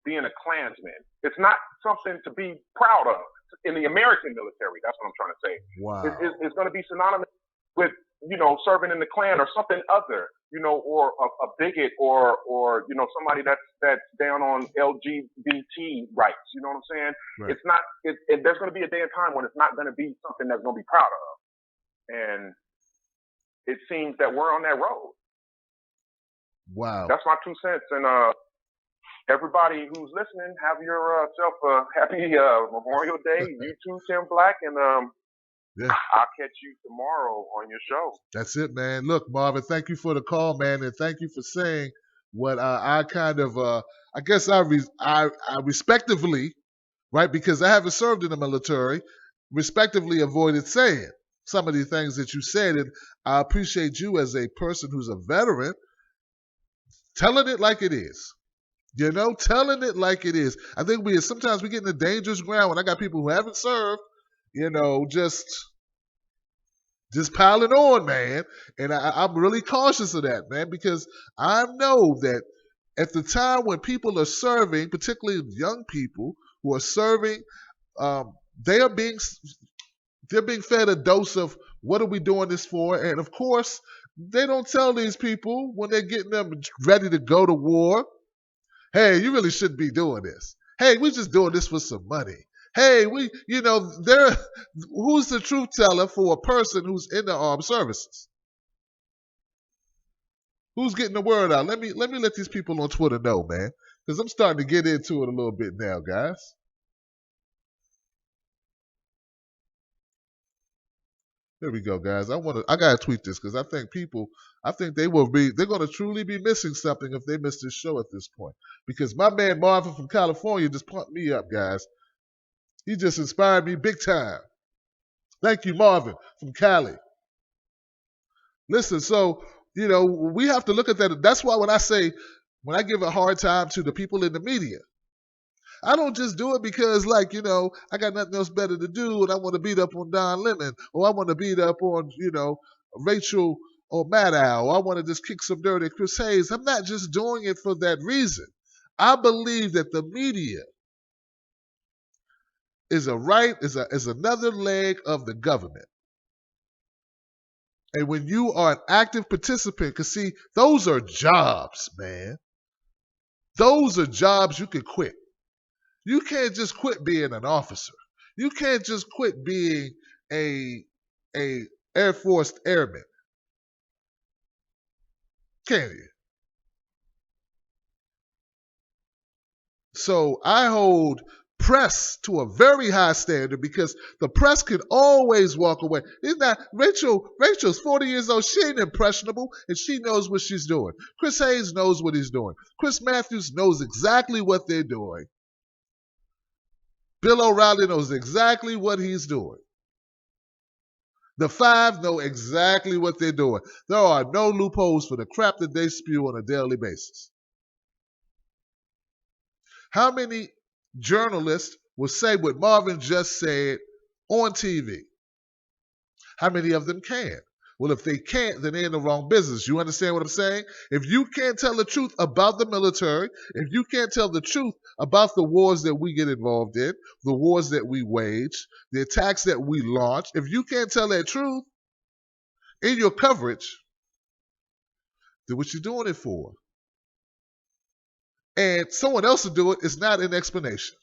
being a Klansman. It's not something to be proud of in the American military. That's what I'm trying to say. Wow. It's going to be synonymous with, serving in the Klan or something other, or a bigot or somebody that's down on LGBT rights. You know what I'm saying? Right. It's not, there's going to be a day and time when it's not going to be something that's going to be proud of. And it seems that we're on that road. Wow. That's my 2 cents. And everybody who's listening, have yourself a happy Memorial Day. You too, Tim Black, and I'll catch you tomorrow on your show. That's it, man. Look, Marvin, thank you for the call, man, and thank you for saying what I kind of, I guess I respectively, right, because I haven't served in the military, respectively avoided saying some of the things that you said, and I appreciate you as a person who's a veteran telling it like it is. Telling it like it is. I think sometimes we get in a dangerous ground when I got people who haven't served, just piling on, man. And I'm really cautious of that, man, because I know that at the time when people are serving, particularly young people who are serving, they're being fed a dose of what are we doing this for? And of course, they don't tell these people when they're getting them ready to go to war, hey, you really shouldn't be doing this. Hey, we're just doing this for some money. Hey, who's the truth teller for a person who's in the armed services? Who's getting the word out? Let me let these people on Twitter know, man, because I'm starting to get into it a little bit now, guys. There we go, guys. I gotta tweet this because I think they're gonna truly be missing something if they miss this show at this point. Because my man Marvin from California just pumped me up, guys. He just inspired me big time. Thank you, Marvin from Cali. Listen, so we have to look at that. That's why when I say when I give a hard time to the people in the media, I don't just do it because, like, I got nothing else better to do and I want to beat up on Don Lemon, or I want to beat up on, Rachel or Maddow, or I want to just kick some dirt at Chris Hayes. I'm not just doing it for that reason. I believe that the media is another leg of the government. And when you are an active participant, because see, those are jobs, man. Those are jobs you can quit. You can't just quit being an officer. You can't just quit being a Air Force airman. Can you? So I hold press to a very high standard because the press can always walk away. Isn't that Rachel's 40 years old. She ain't impressionable and she knows what she's doing. Chris Hayes knows what he's doing. Chris Matthews knows exactly what they're doing. Bill O'Reilly knows exactly what he's doing. The five know exactly what they're doing. There are no loopholes for the crap that they spew on a daily basis. How many journalists will say what Marvin just said on TV? How many of them can? Well, if they can't, then they're in the wrong business. You understand what I'm saying? If you can't tell the truth about the military, if you can't tell the truth about the wars that we get involved in, the wars that we wage, the attacks that we launch, if you can't tell that truth in your coverage, then what you doing it for? And someone else will do it is not an explanation.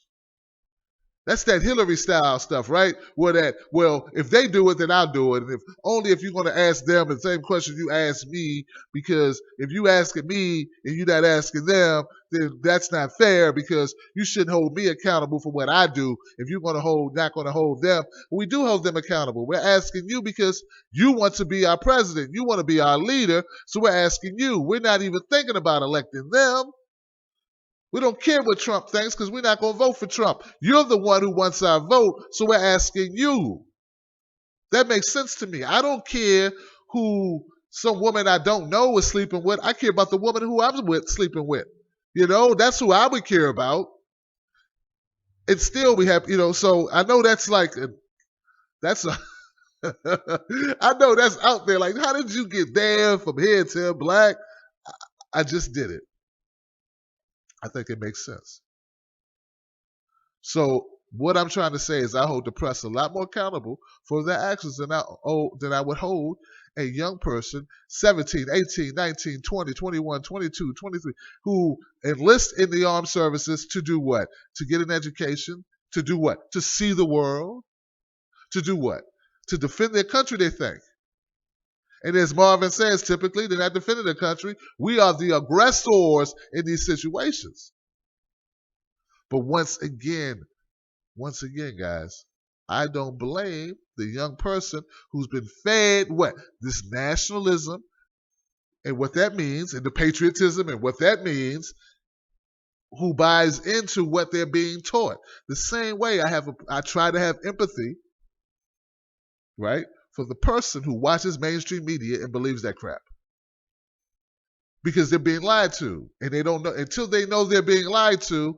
That's that Hillary style stuff, right? If they do it, then I'll do it. And only if you're going to ask them the same question you ask me, because if you asking me and you're not asking them, then that's not fair because you shouldn't hold me accountable for what I do if you're not going to hold them. We do hold them accountable. We're asking you because you want to be our president. You want to be our leader, so we're asking you. We're not even thinking about electing them. We don't care what Trump thinks because we're not going to vote for Trump. You're the one who wants our vote, so we're asking you. That makes sense to me. I don't care who some woman I don't know is sleeping with. I care about the woman who I'm sleeping with. That's who I would care about. And still we have, so I know that's like, I know that's out there. Like, how did you get there from here to black? I just did it. I think it makes sense. So what I'm trying to say is I hold the press a lot more accountable for their actions than I would hold a young person, 17, 18, 19, 20, 21, 22, 23, who enlist in the armed services to do what? To get an education. To do what? To see the world. To do what? To defend their country, they think. And as Marvin says, typically they're not defending the country. We are the aggressors in these situations. But once again, guys, I don't blame the young person who's been fed what? This nationalism and what that means, and the patriotism and what that means, who buys into what they're being taught. The same way I try to have empathy, right, for the person who watches mainstream media and believes that crap. Because they're being lied to. And they don't know, until they know they're being lied to,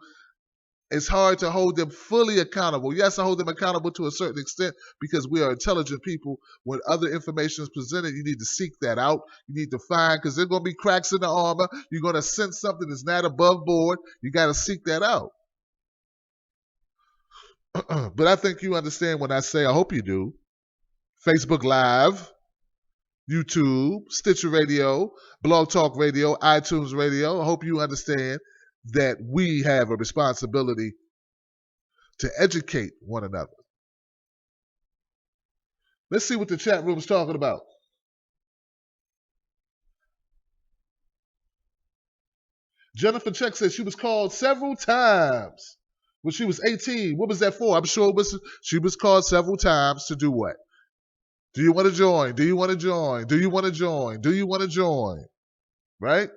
it's hard to hold them fully accountable. Yes, I hold them accountable to a certain extent because we are intelligent people. When other information is presented, you need to seek that out. You need to find, because there's going to be cracks in the armor. You're going to sense something that's not above board. You got to seek that out. But I think you understand when I say, I hope you do, Facebook Live, YouTube, Stitcher Radio, Blog Talk Radio, iTunes Radio. I hope you understand that we have a responsibility to educate one another. Let's see what the chat room is talking about. Jennifer Check says she was called several times when she was 18. What was that for? I'm sure she was called several times to do what? Do you want to join? Do you want to join? Do you want to join? Do you want to join? Right?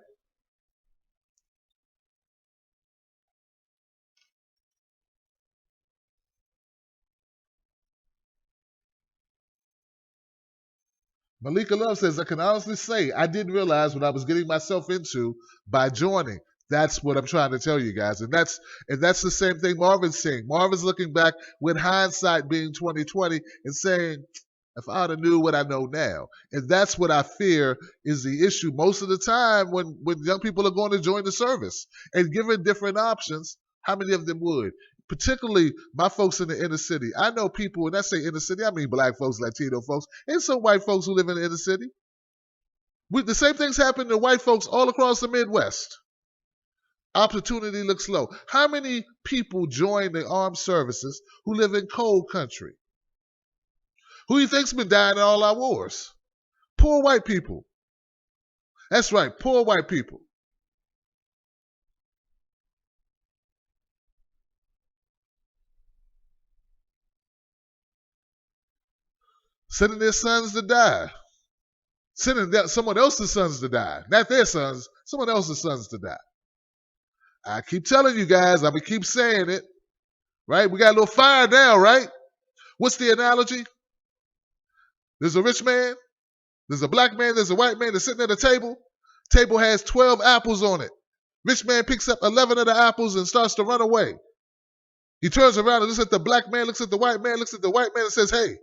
Malika Love says, I can honestly say I didn't realize what I was getting myself into by joining. That's what I'm trying to tell you guys. And that's the same thing Marvin's saying. Marvin's looking back with hindsight being 2020 and saying, if I'd have knew what I know now. And that's what I fear is the issue most of the time when young people are going to join the service and given different options, how many of them would? Particularly my folks in the inner city. I know people, when I say inner city, I mean black folks, Latino folks, and some white folks who live in the inner city. The same things happen to white folks all across the Midwest. Opportunity looks low. How many people join the armed services who live in cold country? Who do you think's been dying in all our wars? Poor white people. That's right, poor white people. Sending their sons to die. Sending someone else's sons to die. Not their sons, someone else's sons to die. I keep telling you guys, I'm going to keep saying it. Right? We got a little fire now, right? What's the analogy? There's a rich man, there's a black man, there's a white man that's sitting at a table. Table has 12 apples on it. Rich man picks up 11 of the apples and starts to run away. He turns around and looks at the black man, looks at the white man, looks at the white man and says, hey,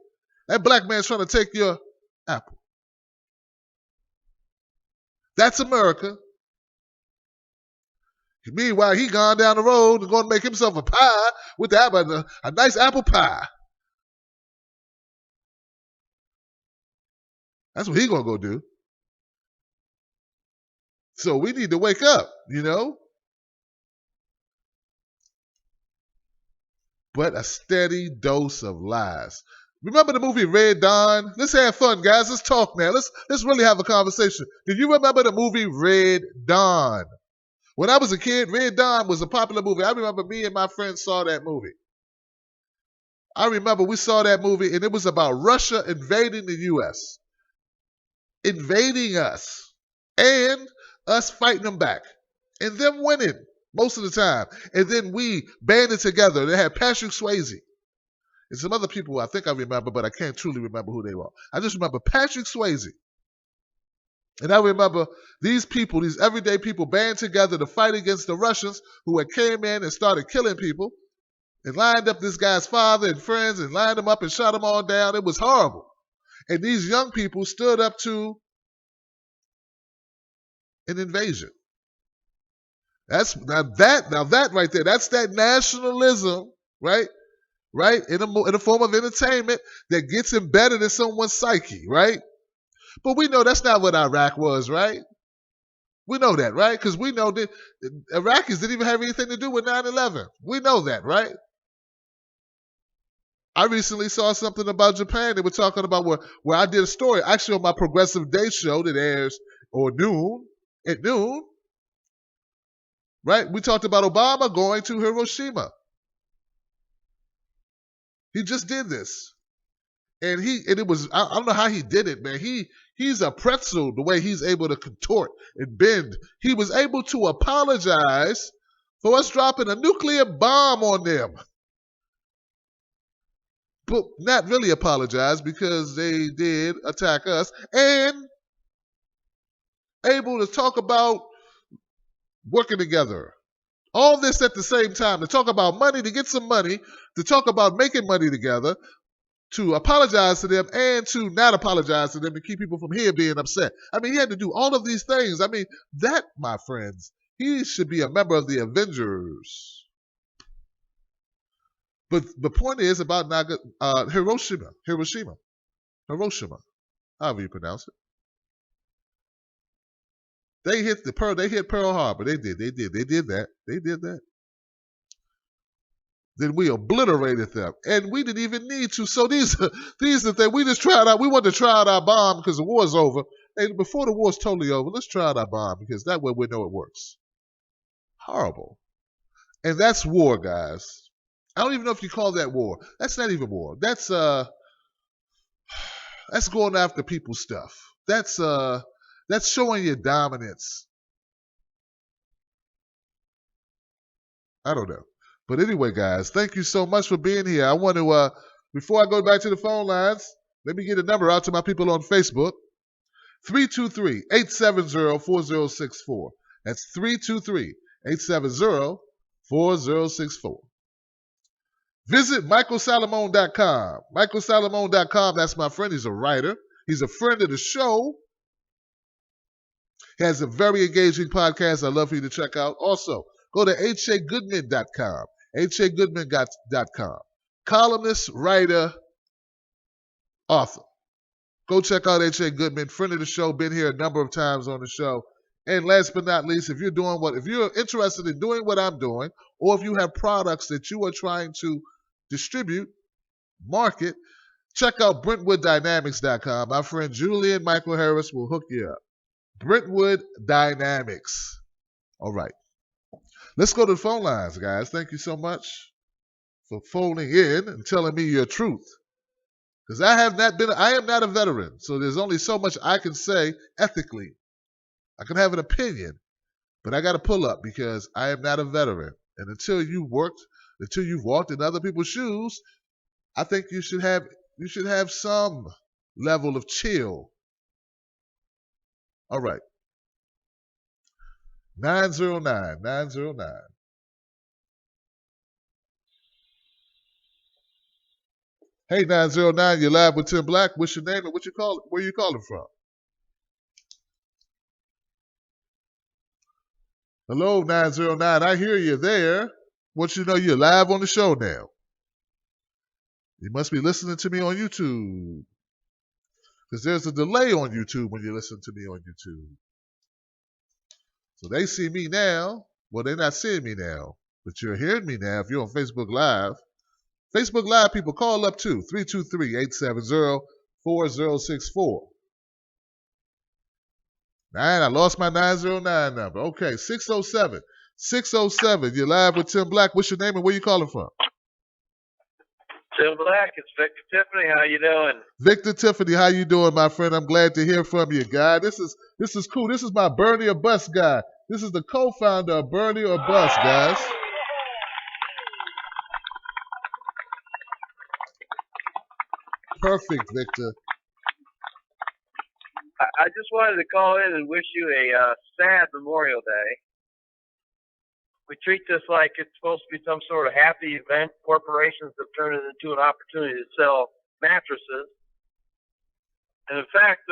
that black man's trying to take your apple. That's America. Meanwhile, he gone down the road and going to make himself a pie with the apple, a nice apple pie. That's what he going to go do. So we need to wake up, you know. But a steady dose of lies. Remember the movie Red Dawn? Let's have fun, guys. Let's talk now. Let's really have a conversation. Do you remember the movie Red Dawn? When I was a kid, Red Dawn was a popular movie. I remember me and my friends saw that movie. I remember we saw that movie, and it was about Russia invading the U.S. Invading us. And us fighting them back. And them winning most of the time. And then we banded together. They had Patrick Swayze. And some other people I think I remember, but I can't truly remember who they were. I just remember Patrick Swayze. And I remember these people, these everyday people, band together to fight against the Russians who had came in and started killing people and lined up this guy's father and friends and lined them up and shot them all down. It was horrible. And these young people stood up to an invasion. Now that right there, that's that nationalism, right? Right? In a form of entertainment that gets embedded in someone's psyche, right? But we know that's not what Iraq was, right? We know that, right? Because we know that Iraqis didn't even have anything to do with 9/11. We know that, right? I recently saw something about Japan. They were talking about where I did a story, actually on my Progressive Day show that airs at noon, right? We talked about Obama going to Hiroshima. He just did this. And it was, I don't know how he did it, man. He's a pretzel the way he's able to contort and bend. He was able to apologize for us dropping a nuclear bomb on them. But not really apologize because they did attack us. And able to talk about working together. All this at the same time. To talk about money, to get some money, to talk about making money together, to apologize to them and to not apologize to them and keep people from here being upset. I mean, he had to do all of these things. I mean, that, my friends, he should be a member of the Avengers. But the point is about Hiroshima, however you pronounce it. They hit Pearl Harbor. They did that. Then we obliterated them, and we didn't even need to. So these are the things we just tried out. We wanted to try out our bomb because the war's over. And before the war's totally over, let's try out our bomb because that way we know it works. Horrible, and that's war, guys. I don't even know if you call that war. That's not even war. That's going after people's stuff. That's showing your dominance. I don't know. But anyway, guys, thank you so much for being here. I want to, before I go back to the phone lines, let me get a number out to my people on Facebook. 323-870-4064. That's 870-4064. Visit michaelsalamone.com. michaelsalamone.com, that's my friend. He's a writer. He's a friend of the show. He has a very engaging podcast I'd love for you to check out. Also, go to hagoodman.com. hagoodman.com. Columnist, writer, author. Go check out H.A. Goodman, friend of the show, been here a number of times on the show. And last but not least, if you're interested in doing what I'm doing, or if you have products that you are trying to distribute, market, check out BrentwoodDynamics.com. My friend Julian Michael Harris will hook you up. Brentwood Dynamics. All right. Let's go to the phone lines, guys. Thank you so much for phoning in and telling me your truth. Because I am not a veteran, so there's only so much I can say ethically. I can have an opinion, but I got to pull up because I am not a veteran. And until you've walked in other people's shoes, I think you should have some level of chill. All right. 909. Hey, 909, you're live with Tim Black. What's your name and where you calling from? Hello, 909. I hear you there. Want you to know you're live on the show now. You must be listening to me on YouTube. Because there's a delay on YouTube when you listen to me on YouTube. So they see me now. Well, they're not seeing me now. But you're hearing me now if you're on Facebook Live. Facebook Live people, call up too. 323-870-4064. I lost my 909 number. Okay, 607. 607. You're live with Tim Black. What's your name and where you calling from? Tim Black, it's Victor Tiffany. How you doing? Victor Tiffany, how you doing, my friend? I'm glad to hear from you, guy. This is cool. This is my Bernie or Bust guy. This is the co-founder of Bernie or Bust, guys. Perfect, Victor. I just wanted to call in and wish you a sad Memorial Day. We treat this like it's supposed to be some sort of happy event. Corporations have turned it into an opportunity to sell mattresses. And in fact,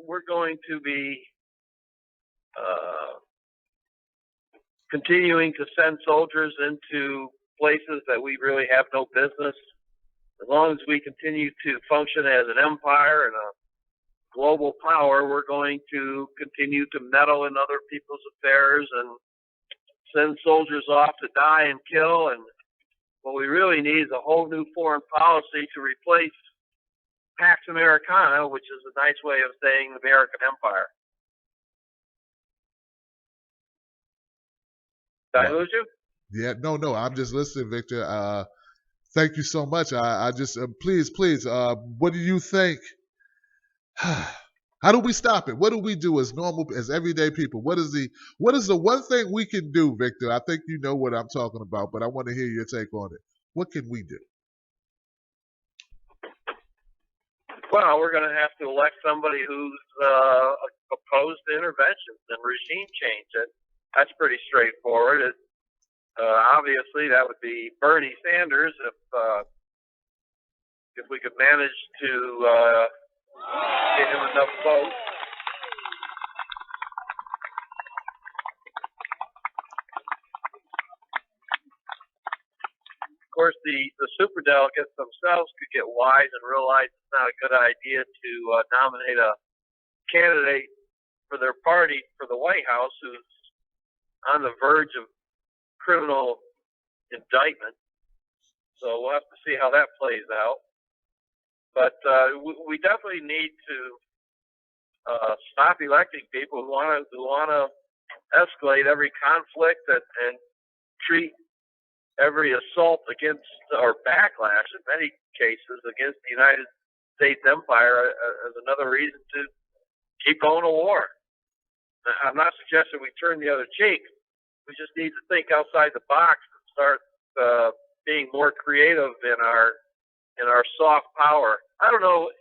we're going to be continuing to send soldiers into places that we really have no business. As long as we continue to function as an empire and a global power, we're going to continue to meddle in other people's affairs and send soldiers off to die and kill. And what we really need is a whole new foreign policy to replace Pax Americana, which is a nice way of saying the American empire. Did I lose you? Yeah, no, I'm just listening, Victor. Thank you so much. I just, please, what do you think? How do we stop it? What do we do as everyday people? What is the one thing we can do, Victor? I think you know what I'm talking about, but I want to hear your take on it. What can we do? Well, we're going to have to elect somebody who's opposed to interventions and regime change. And that's pretty straightforward. Obviously, that would be Bernie Sanders if we could manage to get him enough votes. Of course, the superdelegates themselves could get wise and realize it's not a good idea to nominate a candidate for their party for the White House who's on the verge of criminal indictment. So we'll have to see how that plays out. But we definitely need to stop electing people who want to escalate every conflict and treat every assault against or backlash in many cases against the United States empire as another reason to keep going to war. I'm not suggesting we turn the other cheek. We just need to think outside the box and start being more creative in our soft power. I don't know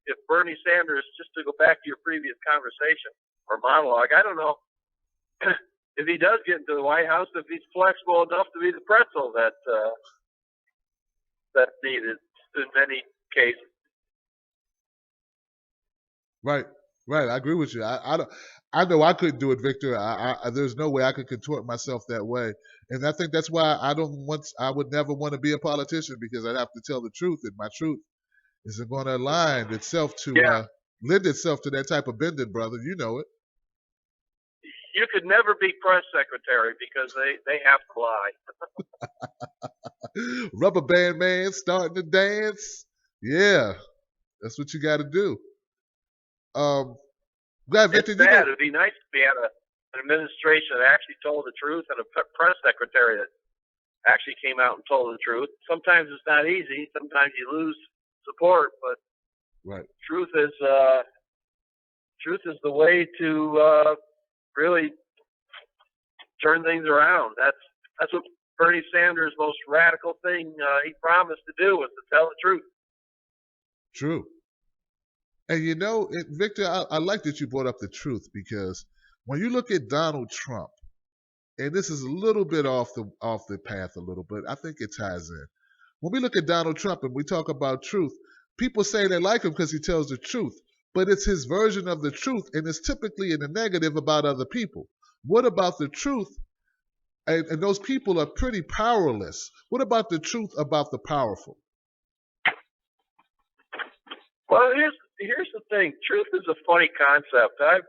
if Bernie Sanders, just to go back to your previous conversation or monologue, I don't know if he does get into the White House, if he's flexible enough to be the pretzel that's needed in many cases. Right. I agree with you. I know I couldn't do it, Victor. There's no way I could contort myself that way, and I think that's why I would never want to be a politician, because I'd have to tell the truth, and my truth isn't going to align itself to lend itself to that type of bending, brother. You know it. You could never be press secretary because they have to lie. Rubber band man starting to dance. Yeah, that's what you got to do. Glad, Victor, it's bad. It'd be nice if we had an administration that actually told the truth and a press secretary that actually came out and told the truth. Sometimes it's not easy. Sometimes you lose support, but truth is the way to really turn things around. That's what Bernie Sanders' most radical thing he promised to do, was to tell the truth. True. And you know, Victor, I like that you brought up the truth, because when you look at Donald Trump, and this is a little bit off the path a little bit, I think it ties in. When we look at Donald Trump and we talk about truth, people say they like him because he tells the truth, but it's his version of the truth, and it's typically in the negative about other people. What about the truth? And those people are pretty powerless. What about the truth about the powerful? Well, here's the thing. Truth is a funny concept. I've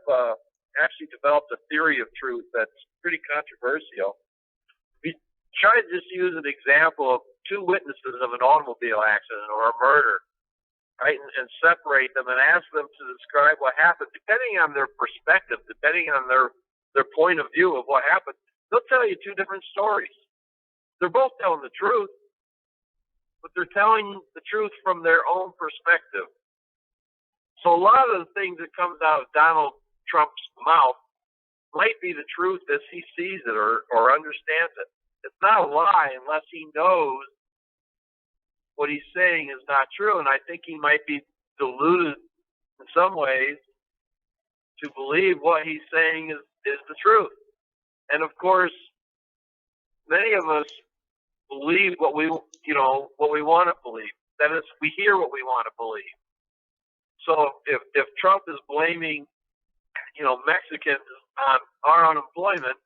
actually developed a theory of truth that's pretty controversial. We try to just use an example of two witnesses of an automobile accident or a murder, right, and separate them and ask them to describe what happened. Depending on their perspective, depending on their point of view of what happened, they'll tell you two different stories. They're both telling the truth, but they're telling the truth from their own perspective. So a lot of the things that comes out of Donald Trump's mouth might be the truth as he sees it or understands it. It's not a lie unless he knows what he's saying is not true. And I think he might be deluded in some ways to believe what he's saying is the truth. And of course, many of us believe what we want to believe. That is, we hear what we want to believe. So if Trump is blaming, Mexicans on our unemployment,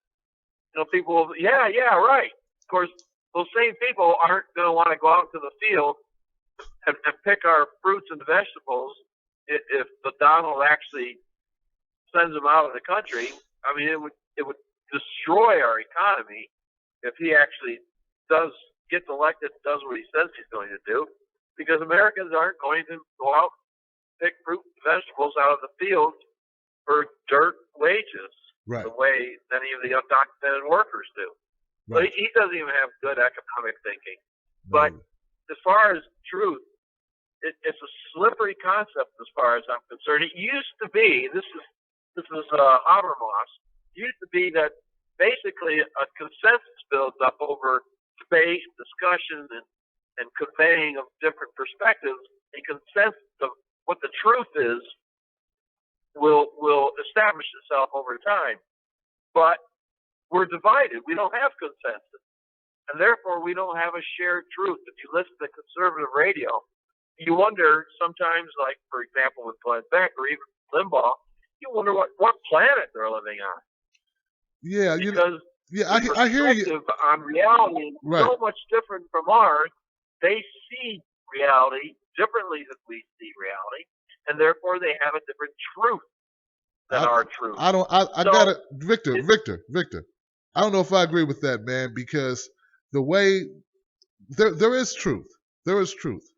people will, yeah, right. Of course, those same people aren't going to want to go out to the field and pick our fruits and vegetables if the Donald actually sends them out of the country. I mean, it would destroy our economy if he actually gets elected and does what he says he's going to do, because Americans aren't going to go out pick fruit and vegetables out of the field for dirt wages, the way many of the undocumented workers do. Right. So he doesn't even have good economic thinking. But as far as truth, it's a slippery concept as far as I'm concerned. It used to be, this is Habermas, it used to be that basically a consensus builds up over debate, discussion, and conveying of different perspectives. A consensus of what the truth is will establish itself over time. But we're divided. We don't have consensus. And therefore, we don't have a shared truth. If you listen to conservative radio, you wonder sometimes, like, for example, with Glenn Beck or even Limbaugh, you wonder what planet they're living on. Yeah, because I hear you. On reality is so much different from ours. They see reality differently than we see reality, and therefore they have a different truth than our truth. Victor. I don't know if I agree with that, man, because the way there is truth. There is truth.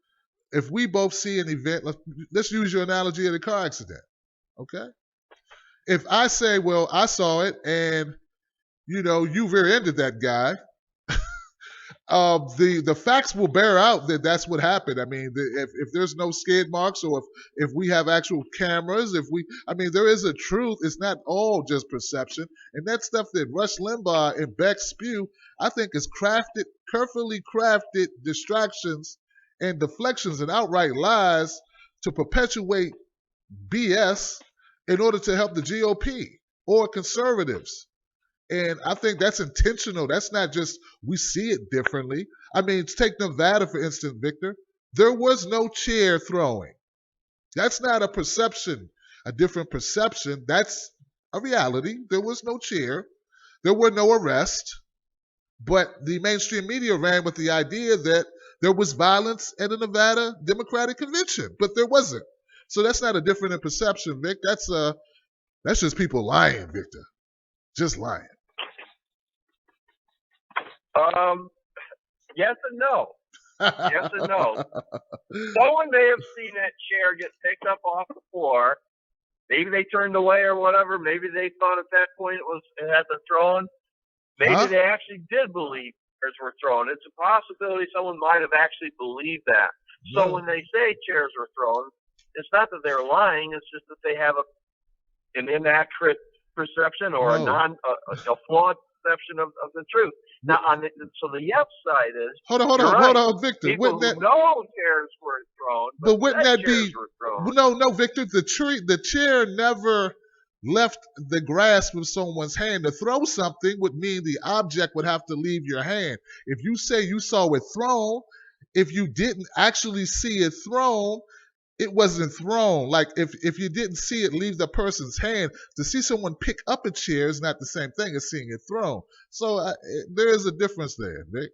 If we both see an event, let's use your analogy of a car accident, okay? If I say, well, I saw it, and you rear-ended that guy, the facts will bear out that that's what happened. I mean, if there's no skid marks, or if we have actual cameras, there is a truth. It's not all just perception. And that stuff that Rush Limbaugh and Beck spew, I think, is carefully crafted distractions and deflections and outright lies to perpetuate BS in order to help the GOP or conservatives. And I think that's intentional. That's not just we see it differently. I mean, take Nevada, for instance, Victor. There was no chair throwing. That's not a perception, a different perception. That's a reality. There was no chair. There were no arrests. But the mainstream media ran with the idea that there was violence at a Nevada Democratic convention, but there wasn't. So that's not a different in perception, Vic. That's just people lying, Victor. Just lying. Yes and no. Yes and no. Someone may have seen that chair get picked up off the floor. Maybe they turned away or whatever. Maybe they thought at that point it had been thrown. Maybe they actually did believe chairs were thrown. It's a possibility someone might have actually believed that. So when they say chairs were thrown, it's not that they're lying. It's just that they have an inaccurate perception or a flawed perception of the truth. Now, so the yes side is hold on, Victor. People who know chairs were thrown, but wouldn't that chairs be? Were thrown. No, Victor. The chair never left the grasp of someone's hand. To throw something would mean the object would have to leave your hand. If you say you saw it thrown, if you didn't actually see it thrown, it wasn't thrown. Like if you didn't see it leave the person's hand, to see someone pick up a chair is not the same thing as seeing it thrown. So there is a difference there, Vic.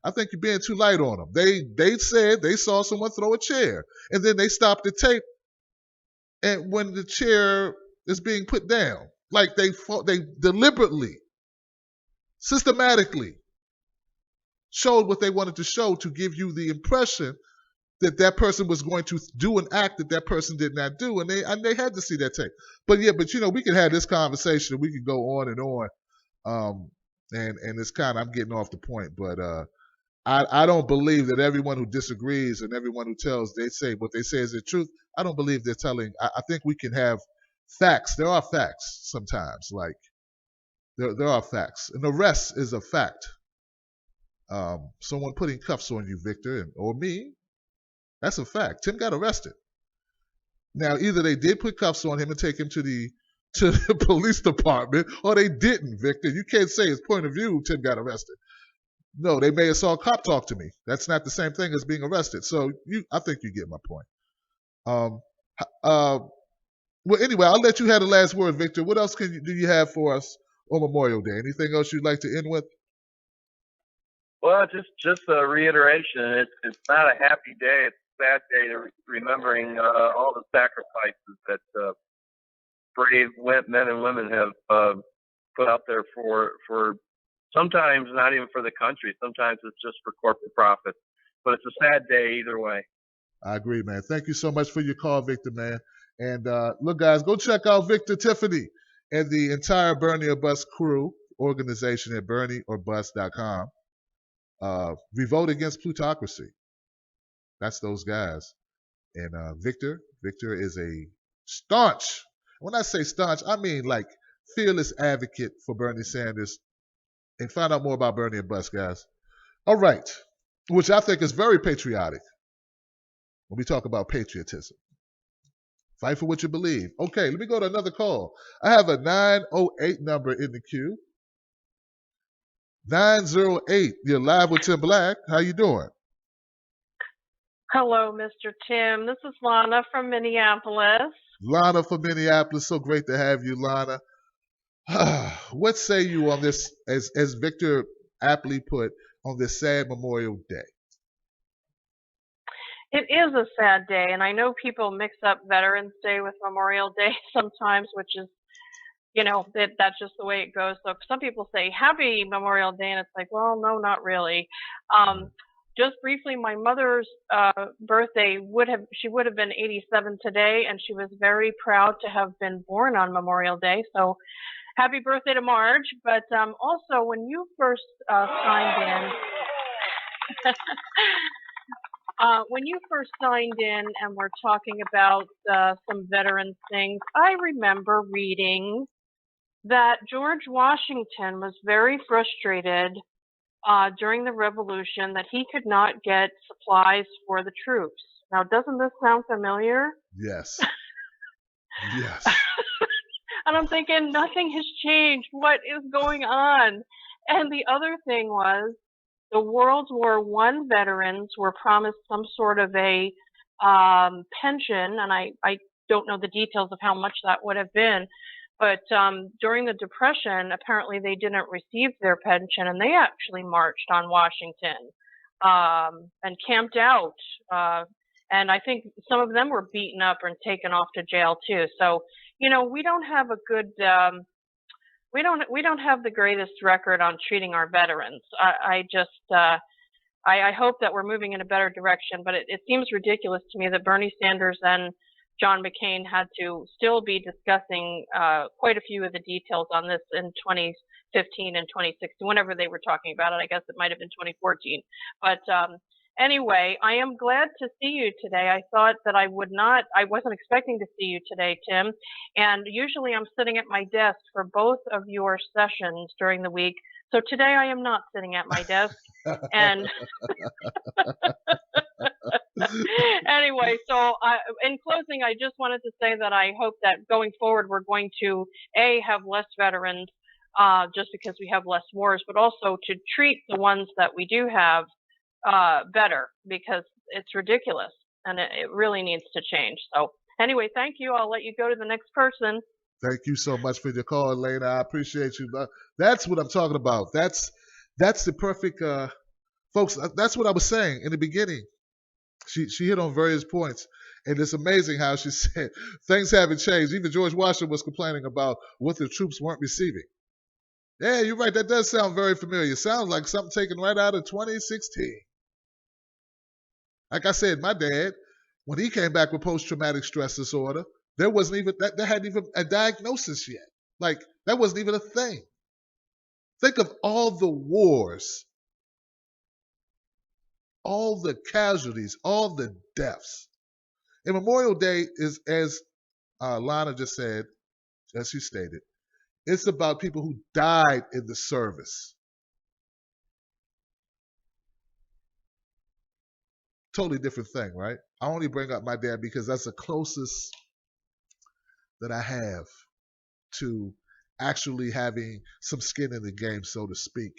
I think you're being too light on them. They said they saw someone throw a chair, and then they stopped the tape. And when the chair is being put down, like they deliberately, systematically showed what they wanted to show to give you the impression that person was going to do an act that person did not do, and they had to see that tape. But we can have this conversation. We can go on and on, and it's kind of, I'm getting off the point, but I don't believe that everyone who disagrees and everyone who tells they say what they say is the truth. I don't believe they're telling. I think we can have facts. There are facts sometimes, like there are facts. An arrest is a fact. Someone putting cuffs on you, Victor, or me. That's a fact. Tim got arrested. Now, either they did put cuffs on him and take him to the police department, or they didn't, Victor. You can't say his point of view Tim got arrested. No, they may have saw a cop talk to me. That's not the same thing as being arrested. So I think you get my point. Well, anyway, I'll let you have the last word, Victor. What else do you have for us on Memorial Day? Anything else you'd like to end with? Well, just a reiteration. It's not a happy day. It's a sad day to remembering all the sacrifices that brave men and women have put out there for sometimes not even for the country. Sometimes it's just for corporate profit. But it's a sad day either way. I agree, man. Thank you so much for your call, Victor, man. And look, guys, go check out Victor, Tiffany, and the entire Bernie or Bust crew organization at bernieorbust.com. Revolt against plutocracy. That's those guys. And Victor is a staunch, when I say staunch, I mean like fearless advocate for Bernie Sanders. And find out more about Bernie and Bust, guys. All right. Which I think is very patriotic when we talk about patriotism. Fight for what you believe. Okay, let me go to another call. I have a 908 number in the queue. 908. You're live with Tim Black. How you doing? Hello, Mr. Tim. This is Lana from Minneapolis. Lana from Minneapolis. So great to have you, Lana. What say you on this, as Victor aptly put, on this sad Memorial Day? It is a sad day, and I know people mix up Veterans Day with Memorial Day sometimes, which is, that's just the way it goes. So some people say Happy Memorial Day, and it's like, well, no, not really. Just briefly, my mother's birthday she would have been 87 today, and she was very proud to have been born on Memorial Day. So happy birthday to Marge. But also, when you first signed in, and we're talking about some veterans things, I remember reading that George Washington was very frustrated during the Revolution that he could not get supplies for the troops. Now, doesn't this sound familiar? Yes. Yes. And I'm thinking, nothing has changed. What is going on? And the other thing was, the World War I veterans were promised some sort of a pension, and I don't know the details of how much that would have been, but during the Depression, apparently they didn't receive their pension, and they actually marched on Washington and camped out. And I think some of them were beaten up and taken off to jail too. So, you know, we don't have a good we don't have the greatest record on treating our veterans. I hope that we're moving in a better direction, but it seems ridiculous to me that Bernie Sanders and John McCain had to still be discussing quite a few of the details on this in 2015 and 2016, whenever they were talking about it. I guess it might have been 2014. But anyway, I am glad to see you today. I thought that I wasn't expecting to see you today, Tim. And usually I'm sitting at my desk for both of your sessions during the week. So today I am not sitting at my desk. And anyway, so in closing, I just wanted to say that I hope that going forward, we're going to, have less veterans just because we have less wars, but also to treat the ones that we do have better, because it's ridiculous and it really needs to change. So anyway, thank you. I'll let you go to the next person. Thank you so much for your call, Elena. I appreciate you. That's what I'm talking about. That's the perfect, folks. That's what I was saying in the beginning. She hit on various points, and it's amazing how she said things haven't changed. Even George Washington was complaining about what the troops weren't receiving. Yeah, you're right. That does sound very familiar. It sounds like something taken right out of 2016. Like I said, my dad, when he came back with post-traumatic stress disorder, there wasn't even there hadn't even a diagnosis yet. Like, that wasn't even a thing. Think of all the wars, all the casualties, all the deaths. And Memorial Day is, as Lana just said, as she stated, it's about people who died in the service. Totally different thing, right? I only bring up my dad because that's the closest that I have to actually having some skin in the game, so to speak,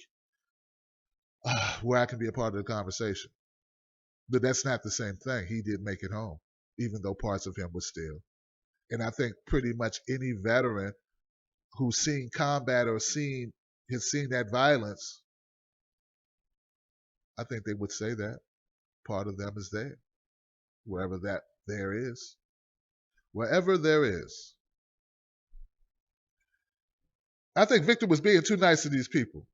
where I can be a part of the conversation. But that's not the same thing. He did make it home, even though parts of him were still. And I think pretty much any veteran who's seen combat or has seen that violence, I think they would say that part of them is there, wherever that there is. Wherever there is. I think Victor was being too nice to these people.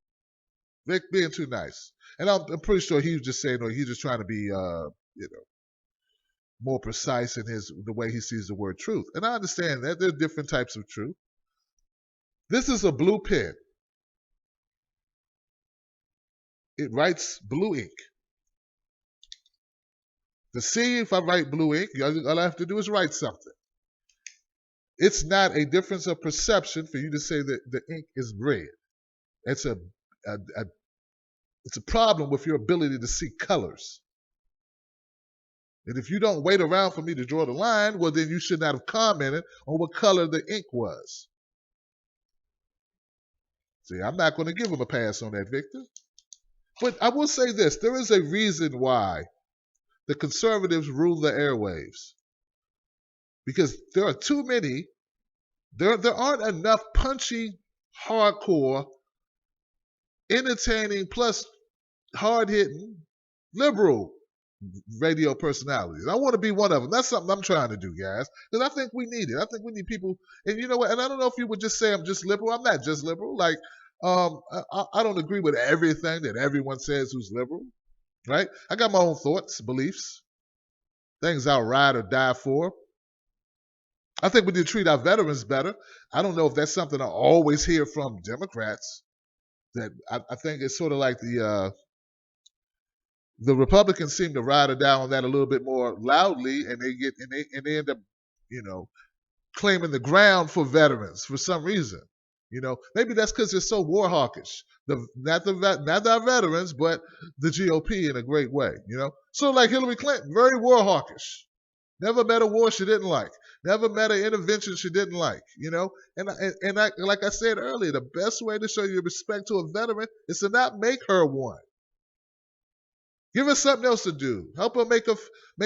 Vic being too nice. And I'm pretty sure he was just saying, or he's just trying to be, more precise in the way he sees the word truth. And I understand that. There are different types of truth. This is a blue pen. It writes blue ink. To see if I write blue ink, all I have to do is write something. It's not a difference of perception for you to say that the ink is red. It's a problem with your ability to see colors. And if you don't wait around for me to draw the line, well, then you should not have commented on what color the ink was. See, I'm not going to give him a pass on that, Victor. But I will say this. There is a reason why the conservatives rule the airwaves. Because there are too many, there aren't enough punchy, hardcore, entertaining, plus hard-hitting, liberal radio personalities. I want to be one of them. That's something I'm trying to do, guys. Because I think we need it. I think we need people. And you know what? And I don't know if you would just say I'm just liberal. I'm not just liberal. Like, I don't agree with everything that everyone says who's liberal. Right? I got my own thoughts, beliefs, things I'll ride or die for. I think we need to treat our veterans better. I don't know if that's something I always hear from Democrats. That I think it's sort of like the Republicans seem to ride or die on that a little bit more loudly, and they end up, claiming the ground for veterans for some reason. Maybe that's because they're so war hawkish. Not our veterans, but the GOP in a great way. So like Hillary Clinton, very war hawkish. Never met a war she didn't like. Never met an intervention she didn't like, you know. And like I said earlier, the best way to show your respect to a veteran is to not make her one. Give her something else to do. Help her make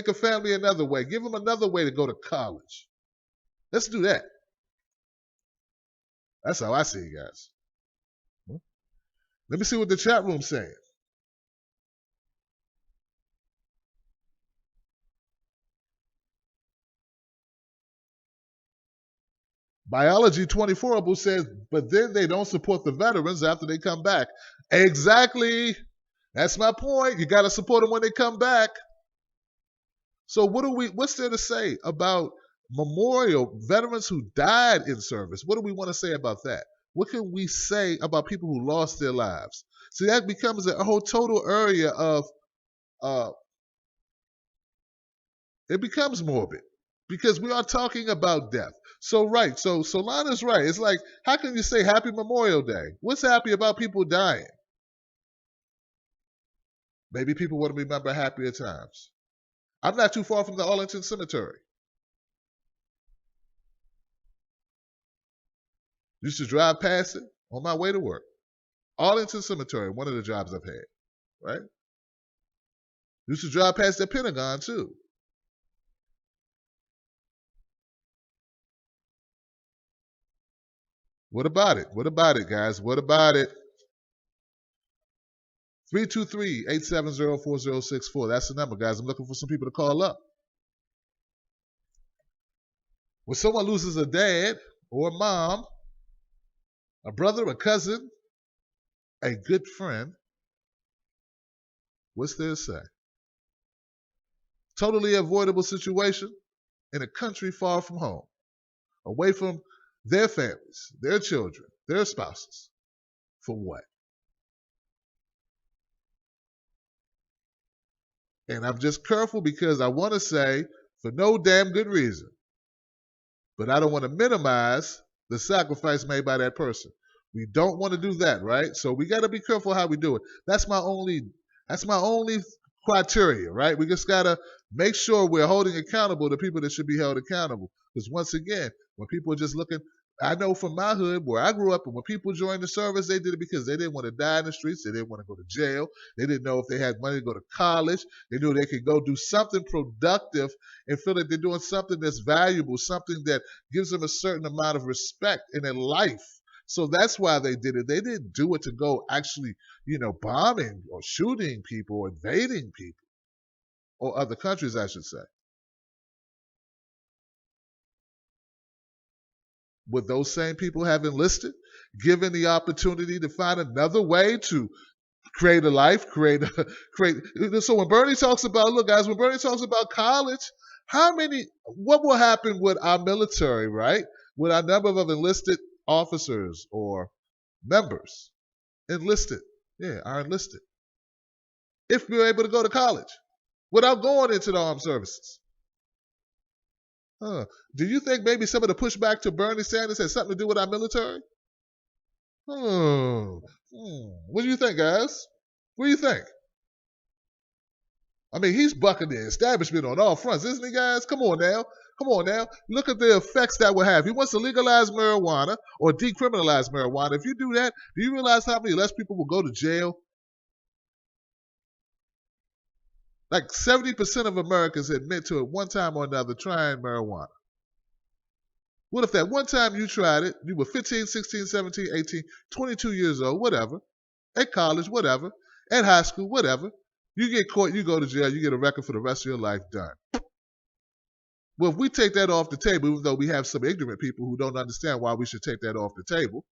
a family another way. Give them another way to go to college. Let's do that. That's how I see it, guys. Let me see what the chat room's saying. Biology 24 says, but then they don't support the veterans after they come back. Exactly. That's my point. You got to support them when they come back. So what's there to say about memorial veterans who died in service? What do we want to say about that? What can we say about people who lost their lives? See, that becomes a whole total area of, it becomes morbid because we are talking about death. So right, so Lana's right. It's like, how can you say Happy Memorial Day? What's happy about people dying? Maybe people want to remember happier times. I'm not too far from the Arlington Cemetery. Used to drive past it on my way to work. Arlington Cemetery, one of the jobs I've had, right? Used to drive past the Pentagon too. What about it? What about it, guys? What about it? 323-870-4064. That's the number, guys. I'm looking for some people to call up. When someone loses a dad or a mom, a brother, a cousin, a good friend, what's there to say? Totally avoidable situation in a country far from home, away from their families, their children, their spouses. For what? And I'm just careful because I want to say for no damn good reason. But I don't want to minimize the sacrifice made by that person. We don't want to do that, right? So we got to be careful how we do it. That's my only criteria, right? We just got to make sure we're holding accountable the people that should be held accountable. Because once again, when people are just looking, I know from my hood where I grew up, and when people joined the service, they did it because they didn't want to die in the streets. They didn't want to go to jail. They didn't know if they had money to go to college. They knew they could go do something productive and feel that they're doing something that's valuable, something that gives them a certain amount of respect in their life. So that's why they did it. They didn't do it to go actually, bombing or shooting people or invading people or other countries, I should say. Would those same people have enlisted, given the opportunity to find another way to create a life, create? So when Bernie talks about, look, guys, when Bernie talks about college, what will happen with our military, right? With our number of enlisted officers or members are enlisted, if we're able to go to college without going into the armed services. Do you think maybe some of the pushback to Bernie Sanders has something to do with our military? What do you think, guys? What do you think? I mean, he's bucking the establishment on all fronts, isn't he, guys? Come on now. Look at the effects that will have. He wants to legalize marijuana or decriminalize marijuana. If you do that, do you realize how many less people will go to jail? Like 70% of Americans admit to at one time or another trying marijuana. What if that one time you tried it, you were 15, 16, 17, 18, 22 years old, whatever, at college, whatever, at high school, whatever, you get caught, you go to jail, you get a record for the rest of your life, done. Well, if we take that off the table, even though we have some ignorant people who don't understand why we should take that off the table,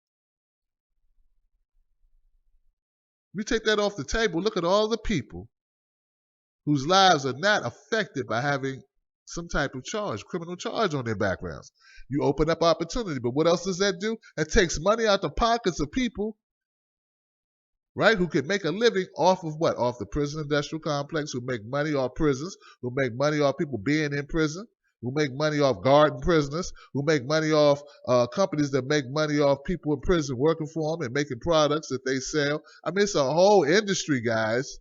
we take that off the table, look at all the people whose lives are not affected by having some type of criminal charge on their backgrounds. You open up opportunity, but what else does that do? It takes money out the pockets of people, right, who can make a living off of what? Off the prison industrial complex, who make money off prisons, who make money off people being in prison, who make money off guarding prisoners, who make money off companies that make money off people in prison working for them and making products that they sell. I mean, it's a whole industry, guys.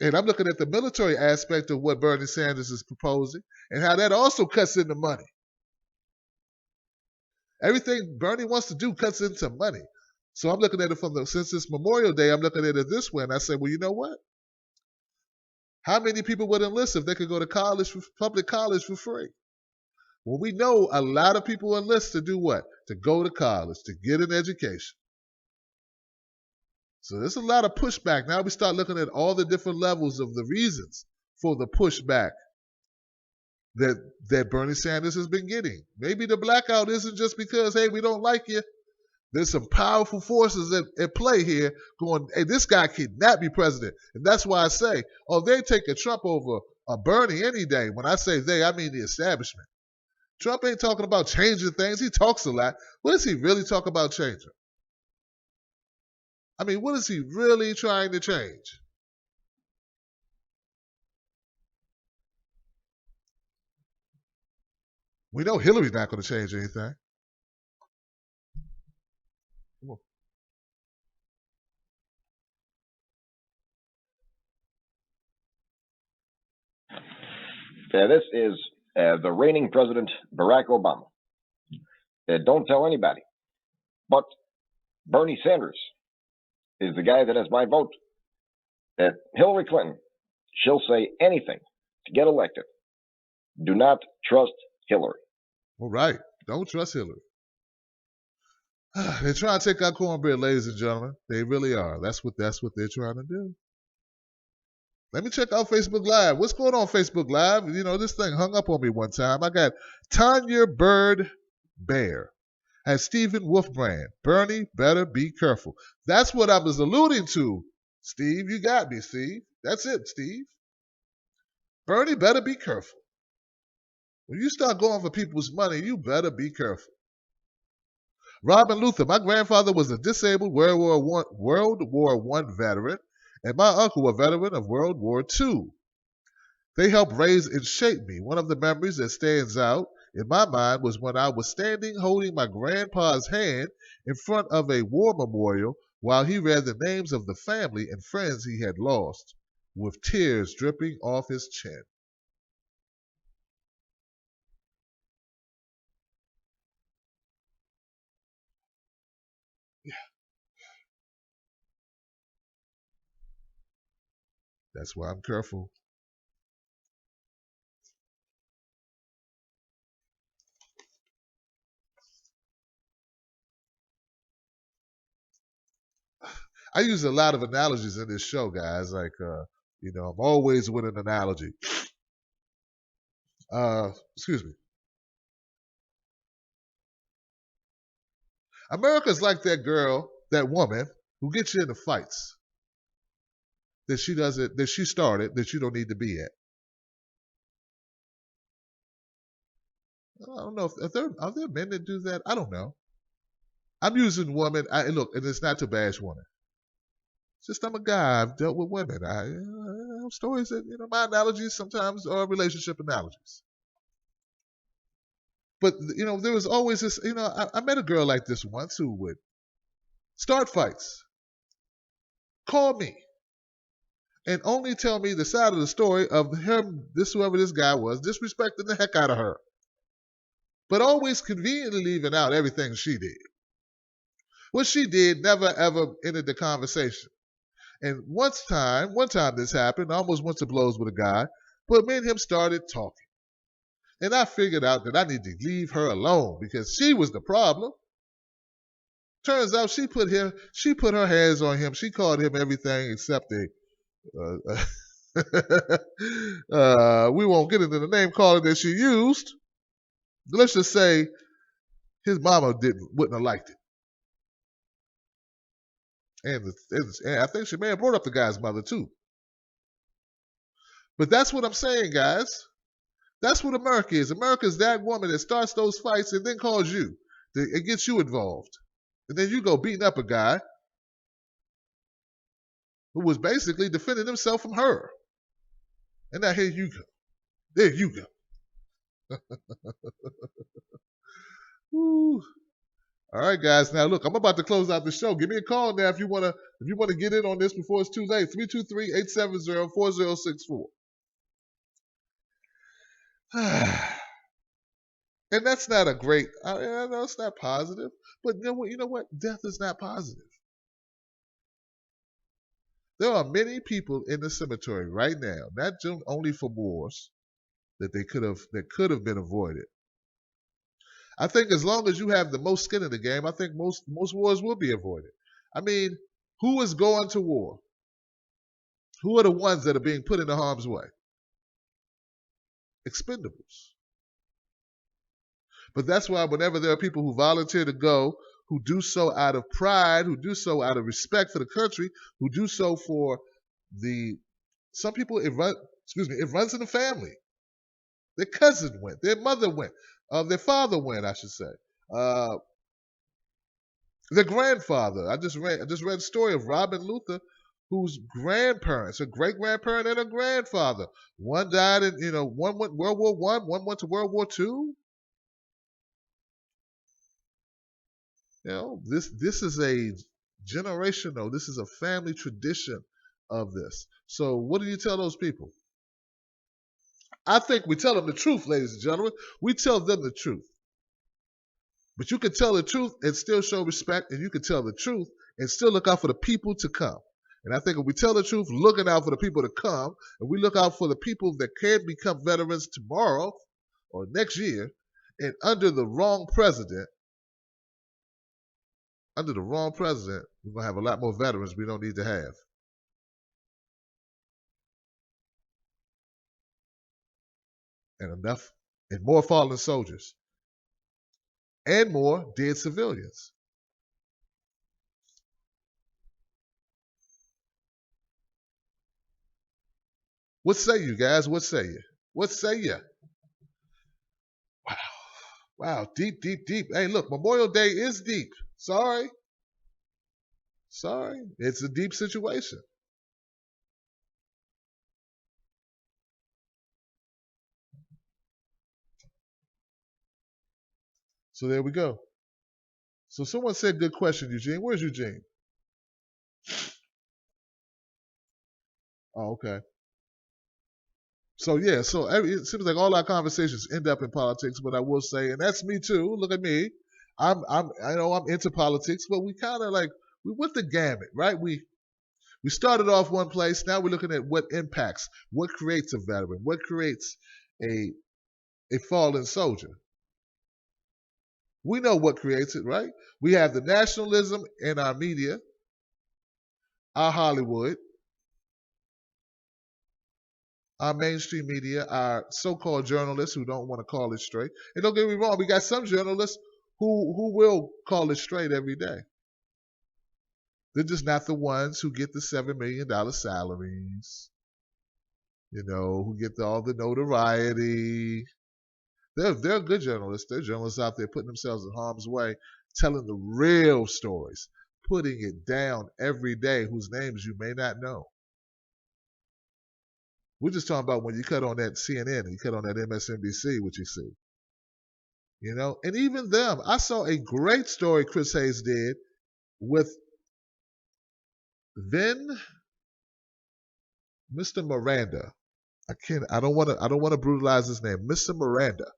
And I'm looking at the military aspect of what Bernie Sanders is proposing and how that also cuts into money. Everything Bernie wants to do cuts into money. So I'm looking at it since it's Memorial Day, I'm looking at it this way. And I say, well, you know what? How many people would enlist if they could go to college, public college for free? Well, we know a lot of people enlist to do what? To go to college, to get an education. So there's a lot of pushback. Now we start looking at all the different levels of the reasons for the pushback that Bernie Sanders has been getting. Maybe the blackout isn't just because, hey, we don't like you. There's some powerful forces at play here going, hey, this guy cannot be president. And that's why I say, oh, they take a Trump over a Bernie any day. When I say they, I mean the establishment. Trump ain't talking about changing things. He talks a lot. What does he really talk about changing? I mean, what is he really trying to change? We know Hillary's not going to change anything. Come on. This is the reigning president, Barack Obama. Don't tell anybody. But Bernie Sanders is the guy that has my vote. Hillary Clinton, she'll say anything to get elected. Do not trust Hillary. All right. Don't trust Hillary. They're trying to take our cornbread, ladies and gentlemen. They really are. That's what they're trying to do. Let me check out Facebook Live. What's going on Facebook Live? You know, this thing hung up on me one time. I got Tanya Bird Bear and Stephen Wolfbrand. Bernie, better be careful. That's what I was alluding to. Steve, you got me, Steve. That's it, Steve. Bernie, better be careful. When you start going for people's money, you better be careful. Robin Luther, my grandfather was a disabled World War I veteran, and my uncle a veteran of World War II. They helped raise and shape me. One of the memories that stands out in my mind was when I was standing holding my grandpa's hand in front of a war memorial while he read the names of the family and friends he had lost, with tears dripping off his chin. Yeah. That's why I'm careful. I use a lot of analogies in this show, guys. Like, I'm always with an analogy. Excuse me. America's like that girl, that woman who gets you into fights that she started, that you don't need to be at. I don't know are there men that do that? I don't know. I'm using women. Look, and it's not to bash women. It's just I'm a guy. I've dealt with women. I have stories that, my analogies sometimes are relationship analogies. But, there was always this, I met a girl like this once who would start fights, call me, and only tell me the side of the story of him, whoever this guy was, disrespecting the heck out of her. But always conveniently leaving out everything she did. What she did never ever entered the conversation. And one time this happened, I almost went to blows with a guy, but me and him started talking. And I figured out that I need to leave her alone because she was the problem. Turns out she put her hands on him. She called him everything except we won't get into the name calling that she used. Let's just say his mama wouldn't have liked it. And I think she may have brought up the guy's mother too. But that's what I'm saying, guys. That's what America is. America is that woman that starts those fights and then calls you. It gets you involved. And then you go beating up a guy who was basically defending himself from her. And now here you go. There you go. Ooh. All right, guys. Now look, I'm about to close out the show. Give me a call now if you wanna get in on this before it's too late. 323-870-4064. And that's not a great. I know it's not positive, but you know what? Death is not positive. There are many people in the cemetery right now, not just only for wars that could have been avoided. I think as long as you have the most skin in the game, I think most wars will be avoided. I mean, who is going to war? Who are the ones that are being put into harm's way? Expendables. But that's why whenever there are people who volunteer to go, who do so out of pride, who do so out of respect for the country, who do so for some people it runs in the family. Their cousin went, their mother went, their father went, I should say. Their grandfather. I just read a story of Robin Luther, whose grandparents, her great grandparent and her grandfather, one died in, one went World War One, one went to World War II. This is a generational, this is a family tradition of this. So what do you tell those people? I think we tell them the truth, ladies and gentlemen. We tell them the truth. But you can tell the truth and still show respect, and you can tell the truth and still look out for the people to come. And I think if we tell the truth, looking out for the people to come, and we look out for the people that can become veterans tomorrow or next year, and under the wrong president, we're going to have a lot more veterans we don't need to have. And more fallen soldiers. And more dead civilians. What say you guys? What say you? Wow, deep. Hey, look, Memorial Day is deep. Sorry. It's a deep situation. So there we go. So someone said, good question, Eugene. Where's Eugene? Oh, okay. So yeah, it seems like all our conversations end up in politics, but I will say, and that's me too. Look at me. I know I'm into politics, but we kind of we went the gamut, right? We started off one place. Now we're looking at what impacts, what creates a veteran, what creates a fallen soldier. We know what creates it, right? We have the nationalism in our media, our Hollywood, our mainstream media, our so-called journalists who don't want to call it straight. And don't get me wrong, we got some journalists who will call it straight every day. They're just not the ones who get the $7 million salaries, who get all the notoriety. They're good journalists. They're journalists out there putting themselves in harm's way, telling the real stories, putting it down every day, whose names you may not know. We're just talking about when you cut on that CNN and you cut on that MSNBC, what you see. And even them. I saw a great story Chris Hayes did with then Mr. Miranda. I don't want to brutalize his name. Mr. Miranda,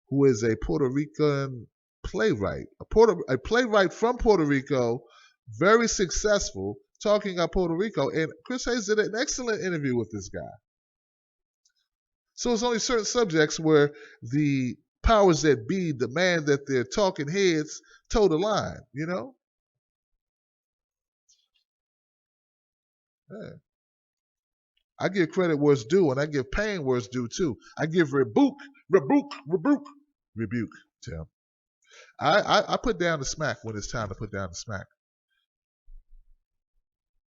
who is a Puerto Rican playwright, a playwright from Puerto Rico, very successful, talking about Puerto Rico. And Chris Hayes did an excellent interview with this guy. So it's only certain subjects where the powers that be demand that their talking heads toe the line, Yeah. I give credit where it's due, and I give pain where it's due too. I give rebuke, Tim. I put down the smack when it's time to put down the smack.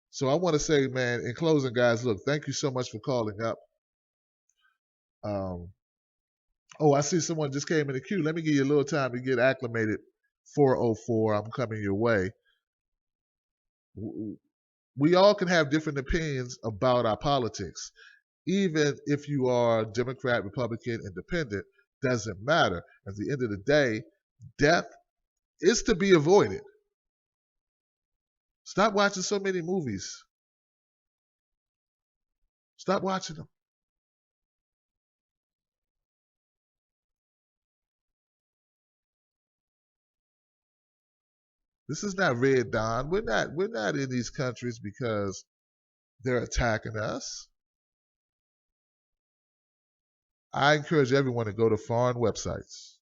So I want to say, man, in closing, guys, look, thank you so much for calling up. I see someone just came in the queue. Let me give you a little time to get acclimated. 404, I'm coming your way. We all can have different opinions about our politics. Even if you are Democrat, Republican, Independent, doesn't matter. At the end of the day, death It's to be avoided. Stop watching so many movies. Stop watching them. This is not Red Dawn. We're not in these countries because they're attacking us. I encourage everyone to go to foreign websites.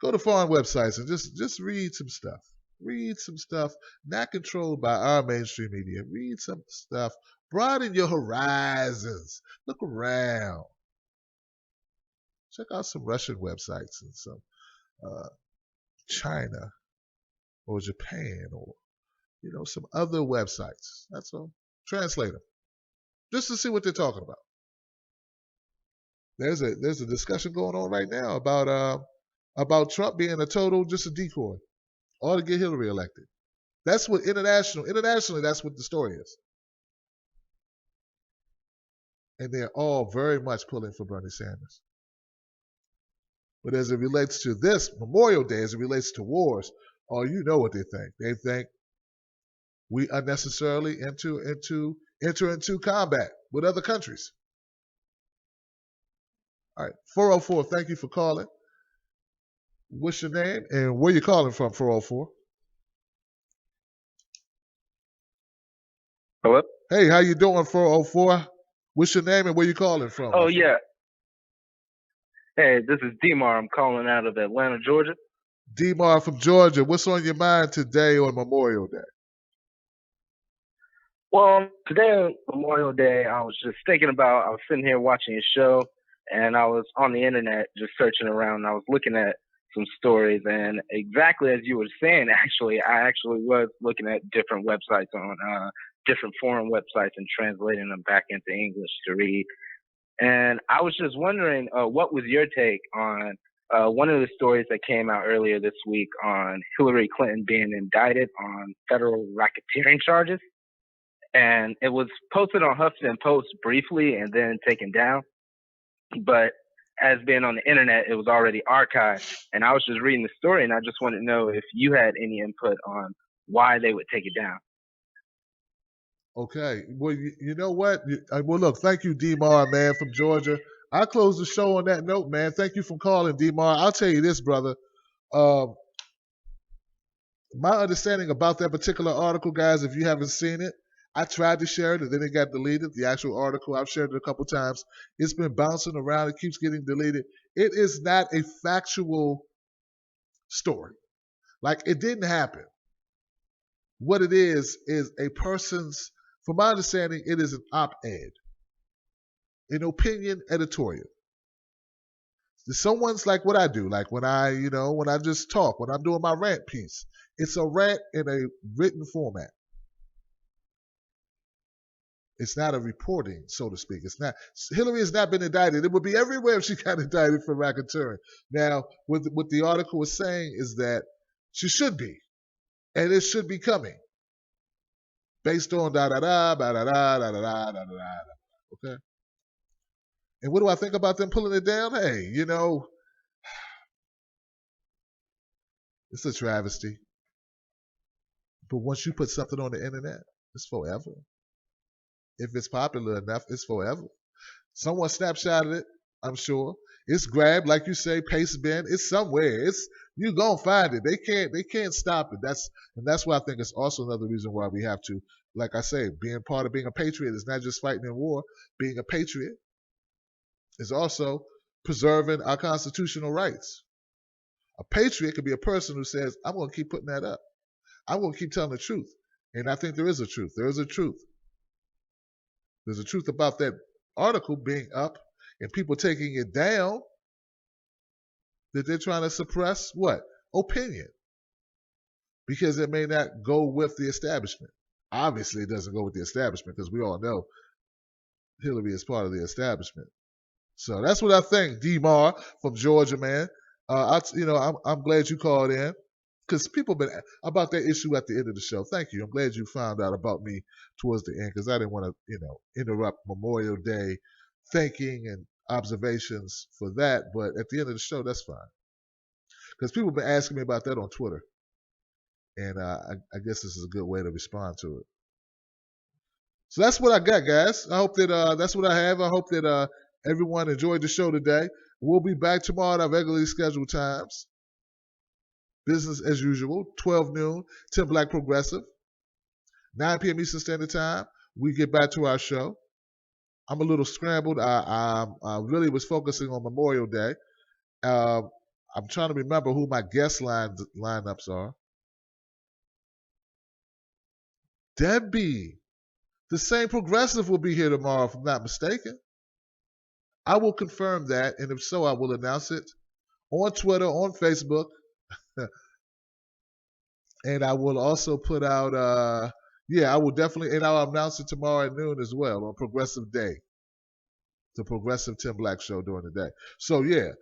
Go to foreign websites and just read some stuff. Read some stuff not controlled by our mainstream media. Read some stuff. Broaden your horizons. Look around. Check out some Russian websites and some China or Japan or some other websites. That's all. Translate them just to see what they're talking about. There's a discussion going on right now about Trump being just a decoy, all to get Hillary elected. That's what internationally, that's what the story is. And they're all very much pulling for Bernie Sanders. But as it relates to this Memorial Day, as it relates to wars, you know what they think. They think we unnecessarily enter into combat with other countries. All right, 404, thank you for calling. What's your name and where you calling from, 404? Hello? Hey, how you doing, 404? What's your name and where you calling from? Oh, yeah. Hey, this is Demar. I'm calling out of Atlanta, Georgia. Demar from Georgia. What's on your mind today on Memorial Day? Well, today on Memorial Day, I was just thinking I was sitting here watching a show, and I was on the internet just searching around, and I was looking at some stories, and exactly as you were saying, I actually was looking at different websites on different foreign websites and translating them back into English to read. And I was just wondering, what was your take on one of the stories that came out earlier this week on Hillary Clinton being indicted on federal racketeering charges? And it was posted on Huffington Post briefly and then taken down. But as being on the internet, it was already archived. And I was just reading the story, and I just wanted to know if you had any input on why they would take it down. Okay. Well, you know what? Well, look, thank you, Demar, man, from Georgia. I'll close the show on that note, man. Thank you for calling, Demar. I'll tell you this, brother. My understanding about that particular article, guys, if you haven't seen it, I tried to share it and then it got deleted. The actual article, I've shared it a couple times. It's been bouncing around. It keeps getting deleted. It is not a factual story. Like, it didn't happen. What it is a person's, from my understanding, it is an op-ed, an opinion editorial. Someone's like what I do, like when I just talk, when I'm doing my rant piece. It's a rant in a written format. It's not a reporting, so to speak. It's not. Hillary has not been indicted. It would be everywhere if she got indicted for racketeering. Now, what the article was saying is that she should be, and it should be coming, based on da da da da da da da da da da da. Okay. And what do I think about them pulling it down? Hey, it's a travesty. But once you put something on the internet, it's forever. If it's popular enough, it's forever. Someone snapshotted it, I'm sure. It's grabbed, like you say, paste bin. It's somewhere. You gonna find it. They can't stop it. That's why I think it's also another reason why we have to, like I say, being part of being a patriot is not just fighting in war. Being a patriot is also preserving our constitutional rights. A patriot could be a person who says, I'm going to keep putting that up. I'm going to keep telling the truth. And I think there is a truth. There is a truth. There's a truth about that article being up and people taking it down, that they're trying to suppress what? Opinion. Because it may not go with the establishment. Obviously, it doesn't go with the establishment because we all know Hillary is part of the establishment. So that's what I think, Demar from Georgia, man. I'm glad you called in because people have been about that issue at the end of the show. Thank you. I'm glad you found out about me towards the end because I didn't want to, interrupt Memorial Day thinking and observations for that. But at the end of the show, that's fine. Because people have been asking me about that on Twitter. And I guess this is a good way to respond to it. So that's what I got, guys. I hope that that's what I have. I hope that everyone enjoyed the show today. We'll be back tomorrow at our regularly scheduled times. Business as usual, 12 noon, 10 Black Progressive. 9 p.m. Eastern Standard Time, we get back to our show. I'm a little scrambled. I really was focusing on Memorial Day. I'm trying to remember who my guest lineups are. Debbie, the same progressive, will be here tomorrow, if I'm not mistaken. I will confirm that, and if so, I will announce it on Twitter, on Facebook, and I will also put out, I will definitely, and I'll announce it tomorrow at noon as well on Progressive Day, the Progressive Tim Black Show during the day. So yeah,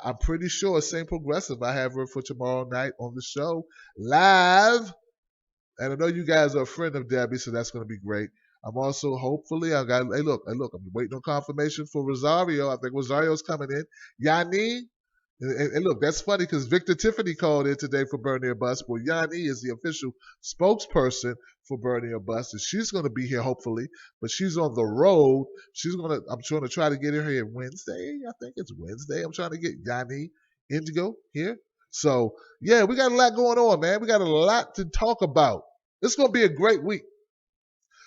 I'm pretty sure same progressive. I have her for tomorrow night on the show live. And I know you guys are a friend of Debbie, so that's going to be great. I'm also hopefully hey look, I'm waiting on confirmation for Rosario. I think Rosario's coming in. Yanni, and look, that's funny because Victor Tiffany called in today for Bernie or Bust. Well, Yanni is the official spokesperson for Bernie or Bust, and she's going to be here hopefully, but she's on the road. I'm trying to try to get her here Wednesday. I think it's Wednesday. I'm trying to get Yanni Indigo here. So yeah, we got a lot going on, man. We got a lot to talk about. It's going to be a great week.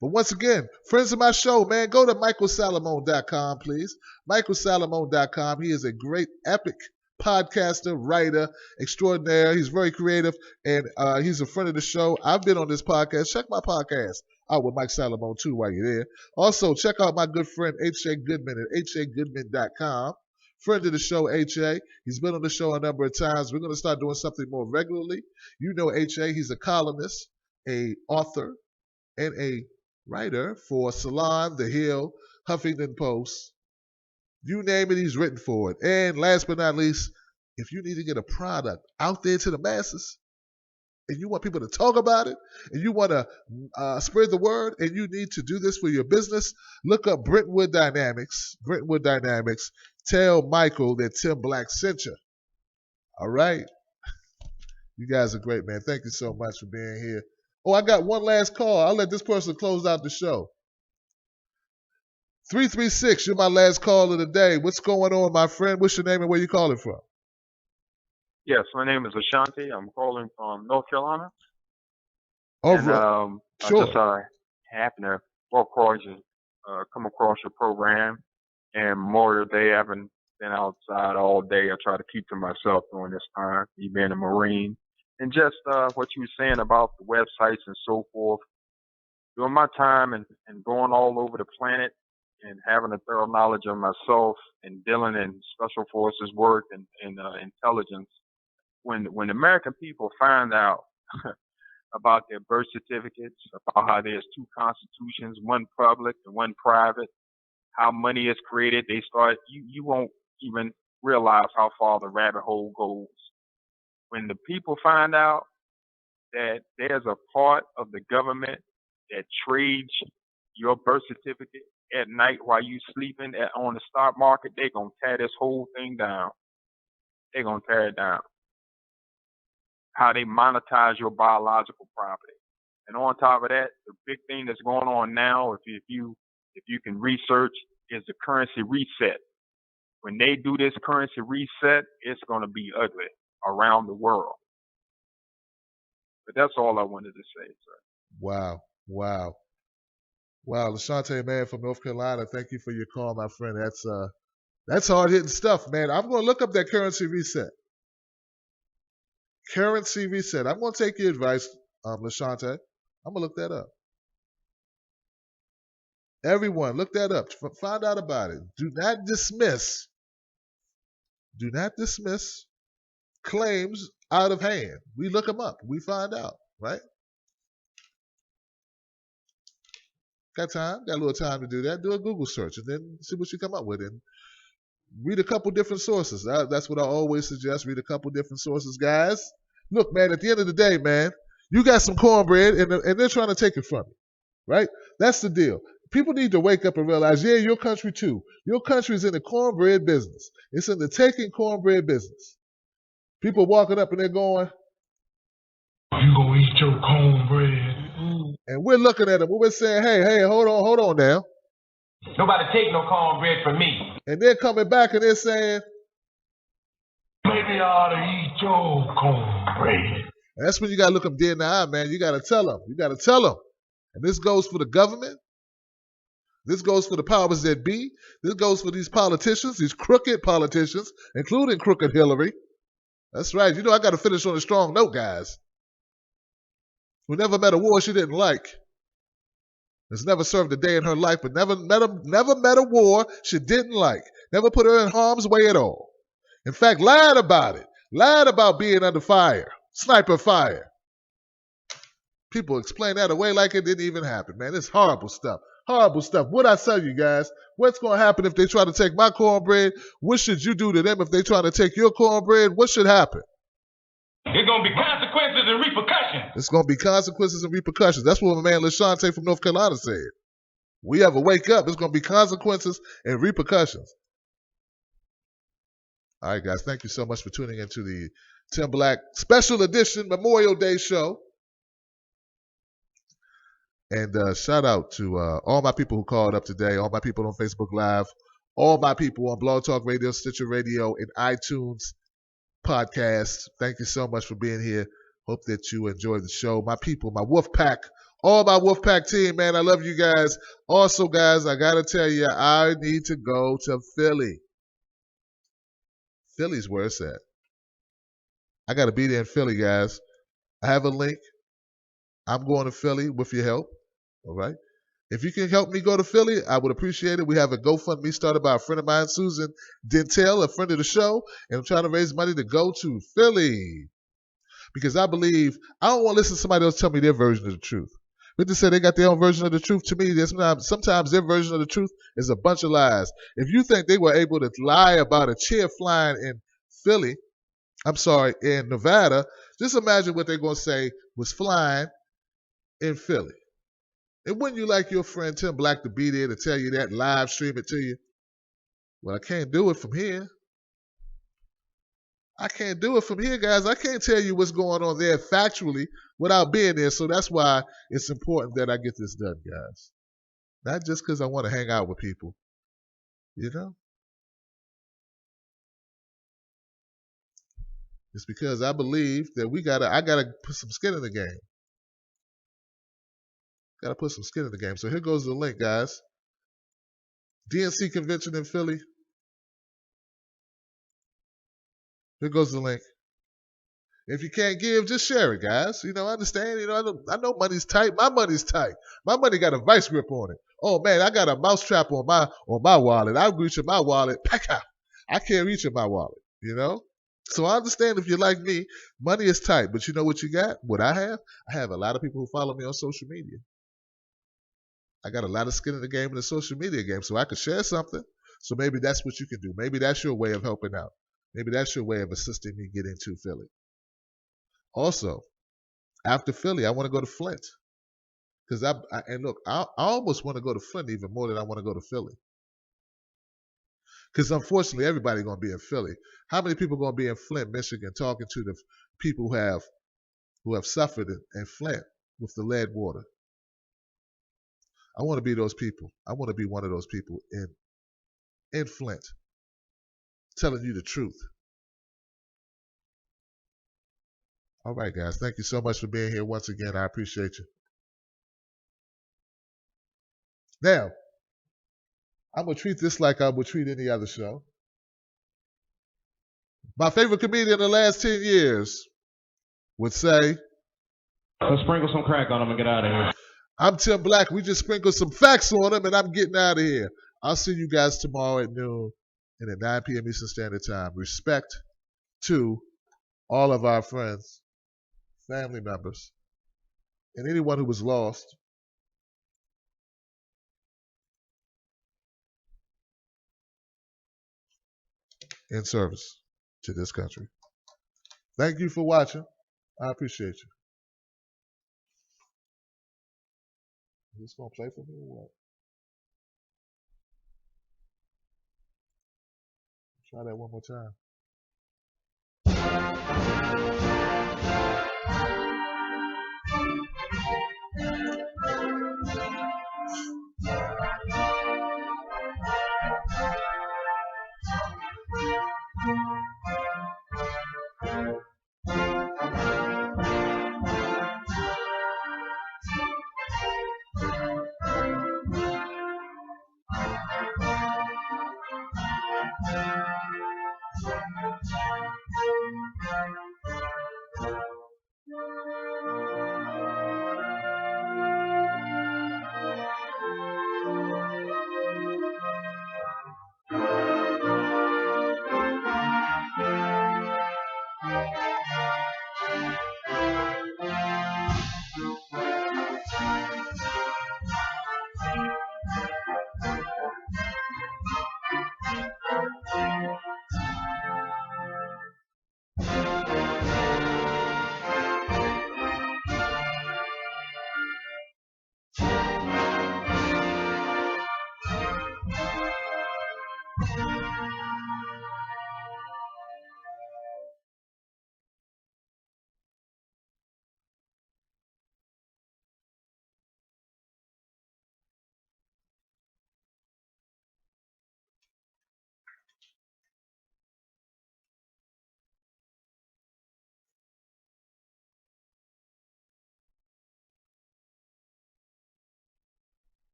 But once again, friends of my show, man, go to michaelsalamone.com, please. michaelsalamone.com. He is a great, epic podcaster, writer, extraordinaire. He's very creative, and he's a friend of the show. I've been on this podcast. Check my podcast out with Mike Salamone, too, while you're there. Also, check out my good friend, H.A. Goodman at hagoodman.com. Friend of the show, H.A. He's been on the show a number of times. We're going to start doing something more regularly. You know H.A. He's a columnist, a author, and a writer for Salon, The Hill, Huffington Post. You name it, he's written for it. And last but not least, if you need to get a product out there to the masses, and you want people to talk about it, and you want to spread the word, and you need to do this for your business, look up Brentwood Dynamics. Brentwood Dynamics. Tell Michael that Tim Black sent you. All right? You guys are great, man. Thank you so much for being here. Oh, I got one last call. I'll let this person close out the show. 336, you're my last call of the day. What's going on, my friend? What's your name and where you calling from? Yes, my name is Ashanti. I'm calling from North Carolina. Oh, and sure. I just happened to come across your program. And Memorial Day, I haven't been outside all day. I try to keep to myself during this time, me being a Marine. And just what you were saying about the websites and so forth. During my time and going all over the planet and having a thorough knowledge of myself and dealing in special forces work and intelligence, when the American people find out about their birth certificates, about how there's two constitutions, one public and one private, how money is created, they start, you won't even realize how far the rabbit hole goes. When the people find out that there's a part of the government that trades your birth certificate at night while you sleeping on the stock market, they're going to tear this whole thing down. They're going to tear it down. How they monetize your biological property. And on top of that, the big thing that's going on now, if you can research, is the currency reset. When they do this currency reset, it's going to be ugly around the world. But that's all I wanted to say, sir. Wow, Lashante, man, from North Carolina, thank you for your call, my friend. That's hard-hitting stuff, man. I'm going to look up that currency reset. Currency reset. I'm going to take your advice, Lashante. I'm going to look that up. Everyone, look that up. Find out about it. Do not dismiss claims out of hand. We look them up. We find out, right? Got time? Got a little time to do that. Do a Google search and then see what you come up with. And read a couple different sources. That's what I always suggest. Read a couple different sources, guys. Look, man, at the end of the day, man, you got some cornbread and they're trying to take it from you, right? That's the deal. People need to wake up and realize, yeah, your country too. Your country is in the cornbread business. It's in the taking cornbread business. People walking up and they're going, "You gonna eat your cornbread?" And we're looking at them. We're saying, hey, hold on now. Nobody take no cornbread from me. And they're coming back and they're saying, maybe I ought to eat your cornbread. And that's when you got to look them dead in the eye, man. You got to tell them. You got to tell them. And this goes for the government. This goes for the powers that be. This goes for these politicians, these crooked politicians, including crooked Hillary. That's right. You know, I got to finish on a strong note, guys. Who never met a war she didn't like. Has never served a day in her life, but never met a war she didn't like. Never put her in harm's way at all. In fact, lied about it. Lied about being under fire. Sniper fire. People explain that away like it didn't even happen, man. It's horrible stuff. Horrible stuff. What I tell you guys, what's going to happen if they try to take my cornbread? What should you do to them if they try to take your cornbread? What should happen? There's going to be consequences and repercussions. It's going to be consequences and repercussions. That's what my man LaShante from North Carolina said. We ever wake up, it's going to be consequences and repercussions. All right, guys. Thank you so much for tuning into the Tim Black Special Edition Memorial Day Show. And shout out to all my people who called up today, all my people on Facebook Live, all my people on Blog Talk Radio, Stitcher Radio, and iTunes Podcast. Thank you so much for being here. Hope that you enjoyed the show. My people, my Wolf Pack, all my Wolf Pack team, man, I love you guys. Also, guys, I got to tell you, I need to go to Philly. Philly's where it's at. I got to be there in Philly, guys. I have a link. I'm going to Philly with your help. All right. If you can help me go to Philly, I would appreciate it. We have a GoFundMe started by a friend of mine, Susan Dentel, a friend of the show, and I'm trying to raise money to go to Philly because I believe I don't want to listen to somebody else tell me their version of the truth. But to say they got their own version of the truth, to me, sometimes their version of the truth is a bunch of lies. If you think they were able to lie about a chair flying in Philly, in Nevada, just imagine what they're going to say was flying in Philly. And wouldn't you like your friend Tim Black to be there to tell you that, live stream it to you? Well, I can't do it from here. I can't do it from here, guys. I can't tell you what's going on there factually without being there. So that's why it's important that I get this done, guys. Not just because I want to hang out with people, you know? It's because I believe that I gotta put some skin in the game. Got to put some skin in the game. So here goes the link, guys. DNC convention in Philly. Here goes the link. If you can't give, just share it, guys. You know, I understand. You know, I know money's tight. My money's tight. My money got a vice grip on it. Oh man, I got a mousetrap on my wallet. I reach in my wallet. I can't reach in my wallet. You know. So I understand if you're like me, money is tight. But you know what you got? What I have a lot of people who follow me on social media. I got a lot of skin in the game in the social media game, so I could share something. So maybe that's what you can do. Maybe that's your way of helping out. Maybe that's your way of assisting me get into Philly. Also, after Philly, I want to go to Flint. Because I almost want to go to Flint even more than I want to go to Philly. Because unfortunately, everybody's going to be in Philly. How many people are going to be in Flint, Michigan, talking to the people who have suffered in Flint with the lead water? I want to be those people. I want to be one of those people in Flint, telling you the truth. All right, guys. Thank you so much for being here once again. I appreciate you. Now, I'm going to treat this like I would treat any other show. My favorite comedian in the last 10 years would say, let's sprinkle some crack on him and get out of here. I'm Tim Black. We just sprinkled some facts on him, and I'm getting out of here. I'll see you guys tomorrow at noon and at 9 p.m. Eastern Standard Time. Respect to all of our friends, family members, and anyone who was lost. In service to this country. Thank you for watching. I appreciate you. Is this going to play for me or what? Try that one more time.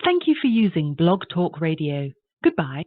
Thank you for using Blog Talk Radio. Goodbye.